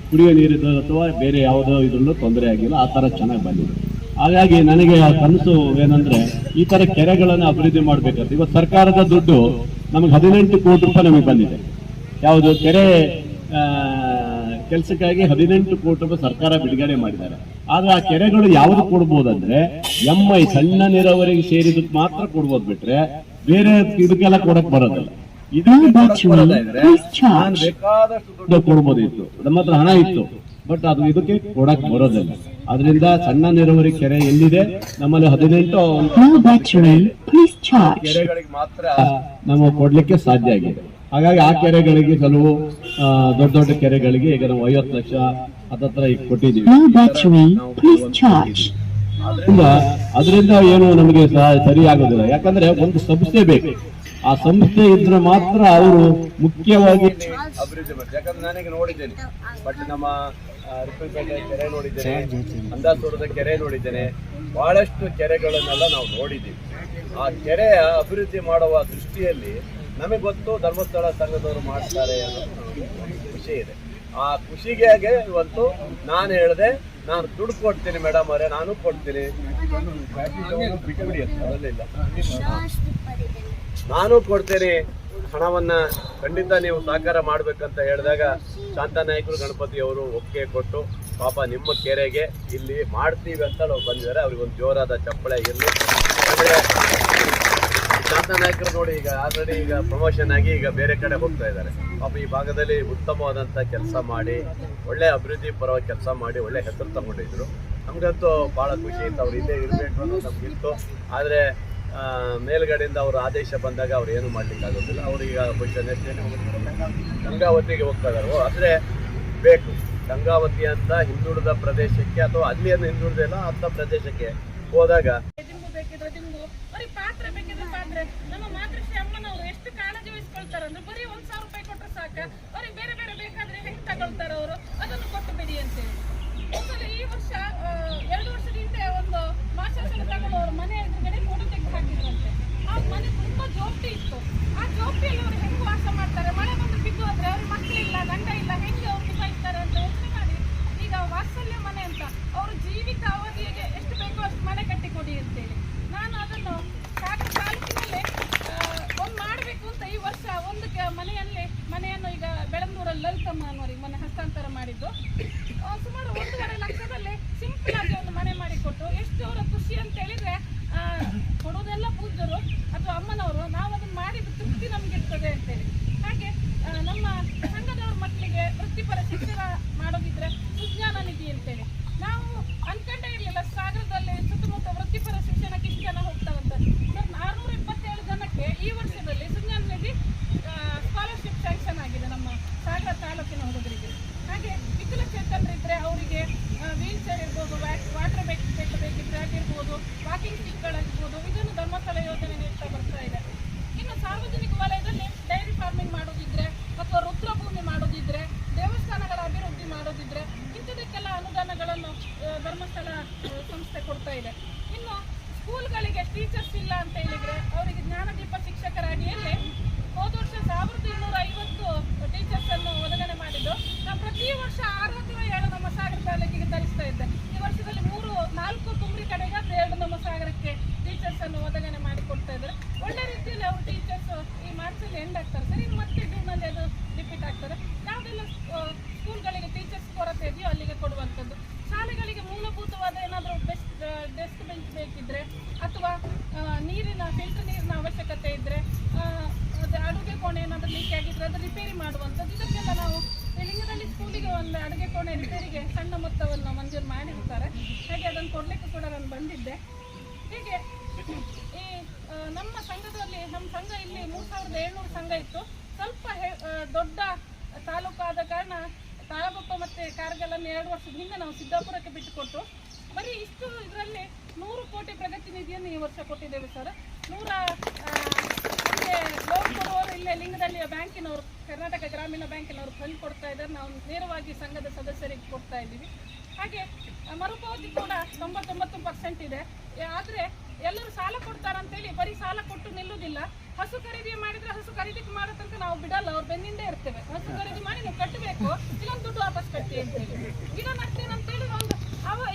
ಕುಡಿಯೋ ನೀರಿದ್ದು ಅಥವಾ ಬೇರೆ ಯಾವುದೋ ಇದ್ರಲ್ಲೂ ತೊಂದರೆ ಆಗಿಲ್ಲ, ಆ ತರ ಚೆನ್ನಾಗಿ ಬಂದಿದೆ. ಹಾಗಾಗಿ ನನಗೆ ಆ ಕನಸು ಏನಂದ್ರೆ, ಈ ತರ ಕೆರೆಗಳನ್ನು ಅಭಿವೃದ್ಧಿ ಮಾಡ್ಬೇಕಂತ. ಇವತ್ತು ಸರ್ಕಾರದ ದುಡ್ಡು ನಮಗೆ 18 ಕೋಟಿ ರೂಪಾಯಿ ನಮಗೆ ಬಂದಿದೆ. ಯಾವುದು ಕೆರೆ ಕೆಲಸಕ್ಕಾಗಿ 18 ಕೋಟಿ ರೂಪಾಯಿ ಸರ್ಕಾರ ಬಿಡುಗಡೆ ಮಾಡಿದ್ದಾರೆ. ಆದ್ರೆ ಆ ಕೆರೆಗಳು ಯಾವ್ದು ಕೊಡ್ಬೋದಂದ್ರೆ MI ಸಣ್ಣ ನೀರಾವರಿಗೆ ಸೇರಿದಕ್ಕೆ ಮಾತ್ರ ಕೊಡ್ಬೋದು, ಬಿಟ್ರೆ ಬೇರೆ ಇದಕ್ಕೆಲ್ಲ ಕೊಡಕ್ ಬರೋದಿಲ್ಲ. ಇದು ಬೇಕಾದಷ್ಟು ದುಡ್ಡು ಕೊಡ್ಬೋದಿತ್ತು, ನಮ್ಮ ಹತ್ರ ಹಣ ಇತ್ತು, ಬಟ್ ಅದು ಇದಕ್ಕೆ ಕೊಡಕ್ ಬರೋದಿಲ್ಲ. ಅದರಿಂದ ಸಣ್ಣ ನೀರಾವರಿ ಕೆರೆ ಎಲ್ಲಿದೆ ನಮ್ಮಲ್ಲಿ 18 ಕೆರೆಗಳಿಗೆ ಮಾತ್ರ ನಾವು ಕೊಡ್ಲಿಕ್ಕೆ ಸಾಧ್ಯ ಆಗಿದೆ. ಹಾಗಾಗಿ ಆ ಕೆರೆಗಳಿಗೆ ಕೆಲವು ದೊಡ್ಡ ದೊಡ್ಡ ಕೆರೆಗಳಿಗೆ ಈಗ ನಾವು 50 ಲಕ್ಷ ಹತ್ತತ್ರ ಈಗ ಕೊಟ್ಟಿದ್ದೀವಿ. ಅದರಿಂದ ಏನು ನಮಗೆ ಸರಿ ಆಗೋದಿಲ್ಲ. ಯಾಕಂದ್ರೆ ಒಂದು ಸಂಸ್ಥೆ ಬೇಕು. ಆ ಸಂಸ್ಥೆ ಇದ್ರೆ ಮಾತ್ರ ಅವರು ಮುಖ್ಯವಾಗಿ ಅಭಿವೃದ್ಧಿ ಮಾಡ್ತಾರೆ. ಯಾಕಂದ್ರೆ ನಾನೀಗ ನೋಡಿದ್ದೇನೆ, ಬಟ್ ನಮ್ಮ ರಿಪ್ಪನ್ಪೇಟೆ ಕೆರೆ ನೋಡಿದ್ದೇನೆ, ಅಂದಾಸೂರದ ಕೆರೆ ನೋಡಿದ್ದೇನೆ, ಬಹಳಷ್ಟು ಕೆರೆಗಳನ್ನೆಲ್ಲ ನಾವು ನೋಡಿದ್ದೀವಿ. ಆ ಕೆರೆಯ ಅಭಿವೃದ್ಧಿ ಮಾಡುವ ದೃಷ್ಟಿಯಲ್ಲಿ ನಮಗೆ ಗೊತ್ತು ಧರ್ಮಸ್ಥಳ ಸಂಘದವರು ಮಾಡ್ತಾರೆ ಅನ್ನೋ ಖುಷಿ ಇದೆ. ಆ ಖುಷಿಗೆ ಇವತ್ತು ನಾನು ಹೇಳಿದೆ, ನಾನು ದುಡ್ಡು ಕೊಡ್ತೀನಿ ಮೇಡಮ್ ಅವರೇ, ನಾನು ಕೊಡ್ತೀನಿ, ನಾನು ಕೊಡ್ತೇನೆ ಹಣವನ್ನ, ಖಂಡಿತ ನೀವು ಸಹಕಾರ ಮಾಡ್ಬೇಕಂತ ಹೇಳಿದಾಗ ಶಾಂತನಾಯ್ಕರು ಗಣಪತಿ ಅವರು ಒಪ್ಪಿಗೆ ಕೊಟ್ಟು ಪಾಪ ನಿಮ್ಮ ಕೆರೆಗೆ ಇಲ್ಲಿ ಮಾಡ್ತೀವಿ ಅಂತ ಬಂದಿದ್ದಾರೆ. ಅವ್ರಿಗೆ ಒಂದು ಜೋರಾದ ಚಪ್ಪಳೆ ಇರಲಿ. ದೊಡ್ಡ ನಾಯಕರು ನೋಡಿ ಈಗ ಆಲ್ರೆಡಿ ಈಗ ಪ್ರಮೋಷನ್ ಆಗಿ ಈಗ ಬೇರೆ ಕಡೆ ಹೋಗ್ತಾ ಇದ್ದಾರೆ. ಪಾಪ ಈ ಭಾಗದಲ್ಲಿ ಉತ್ತಮವಾದಂಥ ಕೆಲಸ ಮಾಡಿ ಒಳ್ಳೆ ಅಭಿವೃದ್ಧಿ ಪರವಾಗಿ ಕೆಲಸ ಮಾಡಿ ಒಳ್ಳೆ ಹೆಸರು ತಗೊಂಡಿದ್ರು. ನಮಗಂತೂ ಭಾಳ ಖುಷಿ ಇತ್ತು, ಅವ್ರು ಇಲ್ಲೇ ಇರಬೇಕು ಅನ್ನೋದು ನಮಗಿತ್ತು. ಆದರೆ ಮೇಲ್ಗಡೆಯಿಂದ ಅವರು ಆದೇಶ ಬಂದಾಗ ಅವ್ರು ಏನು ಮಾಡ್ಲಿಕ್ಕೆ ಆಗೋದಿಲ್ಲ. ಅವ್ರೀಗ ಬಹುಶಃ ಗಂಗಾವತಿಗೆ ಹೋಗ್ತಾ ಇದ್ದಾರೆ. ಆದರೆ ಬೇಕು ಗಂಗಾವತಿ ಅಂತ ಹಿಂದುಳಿದ ಪ್ರದೇಶಕ್ಕೆ ಅಥವಾ ಅಲ್ಲಿಯನ್ನು ಹಿಂದುಳಿದಿಲ್ಲ ಅಂತ ಪ್ರದೇಶಕ್ಕೆ ಹೋದಾಗ ಬೇಕಿದ್ರೆ ದಿಂಬು ಅವ್ರಿಗೆ ಪಾತ್ರೆ ಬೇಕಿದ್ರೆ ಪಾತ್ರೆ ನಮ್ಮ ಮಾತೃಶ್ರೀ ಅಮ್ಮನವರು ಎಷ್ಟು ಕಾಳಜಿ ವಹಿಸ್ಕೊಳ್ತಾರೆ ಅಂದ್ರೆ ಬರೀ 1,000 ರೂಪಾಯಿ ಕೊಟ್ಟರೆ ಸಾಕ. ಅವ್ರಿಗೆ ಬೇರೆ ಬೇರೆ ಬೇಕಾದ್ರೆ ಹೆಂಗೆ ತಗೊಳ್ತಾರೆ ಅವರು, ಅದನ್ನು ಕೊಟ್ಟು ಬಿಡಿ ಅಂತೇಳಿ. ಒಂದ್ಸಲ ಈ ವರ್ಷ 2 ವರ್ಷದ ಹಿಂದೆ ಒಂದು ಮಾಸಾಶನ ತಗೊಂಡು ಅವ್ರ ಮನೆ ಎದುರುಗಡೆ ಫೋಟೋ ತೆಗೆದು ಹಾಕಿದ್ರಂತೆ. ಆ ಮನೆ ತುಂಬಾ ಜೋಪಡಿ ಇತ್ತು. ಆ ಜೋಪಡಿಯಲ್ಲಿ ಅವ್ರು ಹೆಂಗೆ ವಾಸ ಮಾಡ್ತಾರೆ, ಮಳೆ ಬಂದು ಬಿದ್ದು ಹೋದ್ರೆ ಅವ್ರಿಗೆ ಮಕ್ಕಳಿಲ್ಲ, ಗಂಡ ಇಲ್ಲ, ಹೆಂಗೆ ಅವ್ರು ನಿಭಾಯಿಸ್ತಾರೆ ಅಂತ ಯೋಚನೆ ಮಾಡಿ ಈಗ ವಾತ್ಸಲ್ಯ ಮನೆ ಅಂತ ಅವರು ಜೀವಿತ ಅವಧಿಗೆ ಎಷ್ಟು ಬೇಕೋ ಅಷ್ಟು ಮನೆ ಕಟ್ಟಿಕೊಡಿ ಅಂತೇಳಿ ನಾನು ಅದನ್ನು ಸಾಗರ ತಾಲೂಕಿನಲ್ಲೇ ಒಂದು ಮಾಡಬೇಕು ಅಂತ ಈ ವರ್ಷ ಒಂದು ಮನೆಯನ್ನು ಈಗ ಬೆಳಂದೂರಲ್ಲಿ ಲಲಿತಮ್ಮ ಅನ್ನೋರಿಗೆ ಮನೆ ಹಸ್ತಾಂತರ ಮಾಡಿದ್ದು. ಸುಮಾರು 1.5 ಲಕ್ಷದಲ್ಲಿ ಸಿಂಪಲ್ ಆಗಿ ಒಂದು ಮನೆ ಮಾಡಿಕೊಟ್ಟು ಎಷ್ಟು ಅವರ ಖುಷಿ ಅಂತ ಹೇಳಿದ್ರೆ ಕೊಡೋದೆಲ್ಲ ಪೂಜ್ಯರು ಅಥವಾ ಅಮ್ಮನವರು, ನಾವು ಅದನ್ನು ಮಾಡಿದ ತೃಪ್ತಿ ನಮಗಿರ್ತದೆ ಅಂತೇಳಿ. ಹಾಗೆ ನಮ್ಮ ಸಂಘದವ್ರ ಮಕ್ಕಳಿಗೆ ವೃತ್ತಿಪರ ಶಿಕ್ಷಣ ಮಾಡೋದಿದ್ರೆ ಸುಜ್ಞಾನ ನಿಧಿ ಅಂತೇಳಿ ನಾವು ಅನ್ಕೊಂಡೇ ಇರಲಿಲ್ಲ. ಸಾಗರದಲ್ಲಿ ಸುತ್ತಮುತ್ತ ವೃತ್ತಿಪರ ಶಿಕ್ಷಣಕ್ಕೆ ಇಷ್ಟು ಜನ ಹೋಗ್ತಾವಂತ. ಸರ್ 627 ಜನಕ್ಕೆ ಈ ವರ್ಷದಲ್ಲಿ ಸುಜ್ಞಾನ ನಿಧಿ ಸ್ಕಾಲರ್ಶಿಪ್ ಸ್ಯಾಂಕ್ಷನ್ ಆಗಿದೆ ನಮ್ಮ ಸಾಗರ ತಾಲೂಕಿನ ಹುಡುಗರಿಗೆ. ಹಾಗೆ ವಿಕಲಚೇತನರಿದ್ರೆ ಅವರಿಗೆ ವೀಲ್ ಚೇರ್ ಇರ್ಬೋದು, ವಾಟರ್ ಬೇಕಿದ್ರೆ ಆಗಿರ್ಬೋದು, ವಾಕಿಂಗ್ ಸ್ಟಿಕ್ಗಳಾಗಿರ್ಬೋದು, ಇದನ್ನು ಧರ್ಮಸ್ಥಳ ಯೋಜನೆ ನೀಡ್ತಾ ಬರ್ತಾ ಇದೆ. ಇನ್ನು ಸಾರ್ವಜನಿಕ ವಲಯದಲ್ಲಿ ಡೈರಿ ಫಾರ್ಮಿಂಗ್ ಮಾಡೋದಿದ್ರೆ ಅಥವಾ ರುದ್ರಭೂಮಿ ಮಾಡೋದಿದ್ರೆ, ದೇವಸ್ಥಾನಗಳ ಅಭಿವೃದ್ಧಿ ಮಾಡೋದಿದ್ರೆ ಇಂಥದಕ್ಕೆಲ್ಲ ಅನುದಾನಗಳನ್ನು ಧರ್ಮಸ್ಥಳ ಸಂಸ್ಥೆ ಕೊಡ್ತಾ ಇದೆ. ಇನ್ನು ಸ್ಕೂಲ್ಗಳಿಗೆ ಟೀಚರ್ಸ್ ಇಲ್ಲ ಅಂತ ಹೇಳಿದ್ರೆ ಅವರಿಗೆ ಜ್ಞಾನದೀಪ ಶಿಕ್ಷಕರ ಅಡಿಯಲ್ಲಿ ಹೋದ ವರ್ಷ 1250 ಟೀಚರ್ಸ್ ಅನ್ನು ಒದಗಣೆ ಮಾಡಿದ್ದು. ನಾವು ಪ್ರತಿ ವರ್ಷ 6 ಅಥವಾ 7 ನಮ್ಮ ಸಾಗರ ತಾಲೂಕಿಗೆ ತರಿಸ್ತಾ ಇದ್ದೆ. ಈ ವರ್ಷದಲ್ಲಿ 4 ಕುಮ್ರಿ ಕಡೆಗೆ 2 ನಮ್ಮ ಸಾಗರಕ್ಕೆ ಟೀಚರ್ಸ್ ಅನ್ನು ಒದಗಣೆ ಮಾಡಿ ಕೊಡ್ತಾ ಇದ್ದಾರೆ. ಒಳ್ಳೆ ರೀತಿಯಲ್ಲಿ ಅವರು ಟೀಚರ್ಸ್ ಈ ಮಾರ್ಚಲ್ಲಿ ಎಂಡ್ ಆಗ್ತಾರೆ ಸರ್, ಇನ್ನು ಮತ್ತೆ ಜೂನಲ್ಲಿ ಅದು ರಿಪೀಟ್ ಆಗ್ತಾರೆ. ಯಾವುದೆಲ್ಲ ಸ್ಕೂಲ್ಗಳಿಗೆ ಟೀಚರ್ಸ್ ಕೊರತೆ ಇದೆಯೋ ಅಲ್ಲಿಗೆ ಕೊಡುವಂಥದ್ದು. ಶಾಲೆಗಳಿಗೆ ಮೂಲಭೂತವಾದ ಏನಾದರೂ ಡೆಸ್ಕ್ ಬೆಂಚ್ ಬೇಕಿದ್ರೆ ಅಥವಾ ನೀರಿನ ಫಿಲ್ಟರ್ ನೀರಿನ ಅವಶ್ಯಕತೆ ಇದ್ದರೆ, ಅಡುಗೆ ಕೋಣೆ ಏನಾದರೂ ಲೀಕ್ ಆಗಿದ್ರೆ ಅದು ರಿಪೇರಿ ಮಾಡುವಂಥದ್ದು. ಇದಕ್ಕೆಲ್ಲ ನಾವು ಲಿಂಗದಲ್ಲಿ ಸ್ಕೂಲಿಗೆ ಒಂದು ಅಡುಗೆ ಕೋಣೆ ರಿಪೇರಿಗೆ ಸಣ್ಣ ಮೊತ್ತವನ್ನು ಮಂಜೂರು ಮಾಡಿರ್ತಾರೆ. ಹಾಗೆ ಅದನ್ನು ಕೊಡಲಿಕ್ಕೆ ಕೂಡ ನಾನು ಬಂದಿದ್ದೆ. ಹೀಗೆ ಈ ನಮ್ಮ ಸಂಘದಲ್ಲಿ ನಮ್ಮ ಸಂಘ ಇಲ್ಲಿ 3700 ಸಂಘ ಇತ್ತು. ಸ್ವಲ್ಪ ದೊಡ್ಡ ತಾಲೂಕಾದ ಕಾರಣ ತಾಳಗೊಪ್ಪ ಮತ್ತು ಕಾರ್ಗಲ್ಲನ್ನು 2 ವರ್ಷದ ಹಿಂದೆ ನಾವು ಸಿದ್ದಾಪುರಕ್ಕೆ ಬಿಟ್ಟುಕೊಟ್ಟು ಬರೀ ಇಷ್ಟು ಇದರಲ್ಲಿ 100 ಕೋಟಿ ಪ್ರಗತಿ ನಿಧಿಯನ್ನು ಈ ವರ್ಷ ಕೊಟ್ಟಿದ್ದೇವೆ ಸರ್. 100 ಲೋನ್ ಕೊಡುವವರು ಇಲ್ಲೇ ಲಿಂಗದಲ್ಲಿ ಬ್ಯಾಂಕಿನವರು, ಕರ್ನಾಟಕ ಗ್ರಾಮೀಣ ಬ್ಯಾಂಕಿನವರು ಫಂಡ್ ಕೊಡ್ತಾ ಇದ್ದಾರೆ. ನಾವು ನೇರವಾಗಿ ಸಂಘದ ಸದಸ್ಯರಿಗೆ ಕೊಡ್ತಾ ಇದ್ದೀವಿ. ಹಾಗೆ ಮರುಪಾವತಿ ಕೂಡ 99% ಇದೆ. ಆದರೆ ಎಲ್ಲರೂ ಸಾಲ ಕೊಡ್ತಾರಂತೇಳಿ ಬರೀ ಸಾಲ ಕೊಟ್ಟು ನಿಲ್ಲುವುದಿಲ್ಲ. ಹಸು ಖರೀದಿ ಮಾಡಿದ್ರೆ ಹಸು ಖರೀದಿ ಮಾಡೋ ತನಕ ನಾವು ಬಿಡಲ್ಲ, ಅವ್ರು ಬೆನ್ನಿಂದೇ ಇರ್ತೇವೆ. ಹಸು ಖರೀದಿ ಮಾಡಿ ನೀವು ಕಟ್ಟಬೇಕು, ಇಲ್ಲೊಂದು ದುಡ್ಡು ವಾಪಸ್ ಕಟ್ಟಿ ಅಂತೇಳಿ ಗಿಡ ನಡ್ತೀನಿ ಅಂತೇಳಿ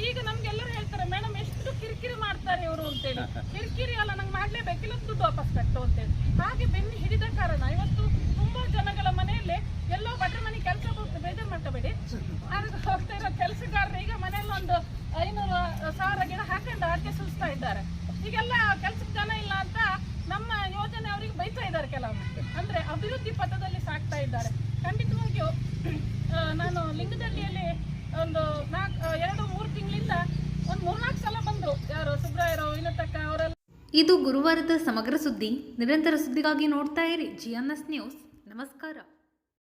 ಈಗ ನಮ್ಗೆಲ್ಲರೂ ಹೇಳ್ತಾರೆ ಮೇಡಮ್ ಎಷ್ಟು ಕಿರಿಕಿರಿ ಮಾಡ್ತಾರೆ ಇವರು ಅಂತೇಳಿ. ಕಿರಿಕಿರಿ ಅಲ್ಲ, ನಂಗೆ ಮಾಡಲೇಬೇಕು, ಇಲ್ಲೊಂದು ದುಡ್ಡು ವಾಪಸ್ ಕಟ್ಟು ಅಂತೇಳಿ. ಹಾಗೆ ಬೆನ್ನಿ ಹಿಡಿದ ಕಾರಣ ಇವತ್ತು ತುಂಬಾ ಜನಗಳ ಮನೆಯಲ್ಲಿ ಎಲ್ಲೋ ಬಟ್ರ ಮನೆ ಕೆಲಸ ಹೋಗ್ತಾ ಬೇಜಾರು ಮಾಡ್ಕೋಬೇಡಿ, ಅದಕ್ಕೆ ಹೋಗ್ತಾ ಇರೋ ಕೆಲಸಗಾರರು ಈಗ ಮನೆಯಲ್ಲಿ ಒಂದು 500,000 ಗಿಡ ಹಾಕೊಂಡು ಅದಕ್ಕೆ ಸುಸ್ತಾ ಇದ್ದಾರೆ. ಈಗೆಲ್ಲ ಕೆಲ್ಸಕ್ಕೆ ಜನ ಇಲ್ಲ ಅಂತ ನಮ್ಮ ಯೋಜನೆ ಅವರಿಗೆ ಬೈತಾ ಇದ್ದಾರೆ ಕೆಲವೊಮ್ಮೆ. ಅಂದ್ರೆ ಅಭಿವೃದ್ಧಿ ಪಥದಲ್ಲಿ ಸಾಕ್ತಾ ಇದ್ದಾರೆ. ಖಂಡಿತವಾಗಿಯೂ ನಾನು ಲಿಂಗದಳ್ಳಿಯಲ್ಲಿ ಒಂದು 2-3 ತಿಂಗಳಿಂದ ಒಂದು 3-4 ಸಲ ಬಂದರು. ಯಾರು ಸುಬ್ರಾಯರಾವ್, ವಿನತಕ್ಕ ಅವರೆಲ್ಲ. ಇದು ಗುರುವಾರದ ಸಮಗ್ರ ಸುದ್ದಿ. ನಿರಂತರ ಸುದ್ದಿಗಾಗಿ ನೋಡ್ತಾ ಇರಿ GNS ನ್ಯೂಸ್. ನಮಸ್ಕಾರ.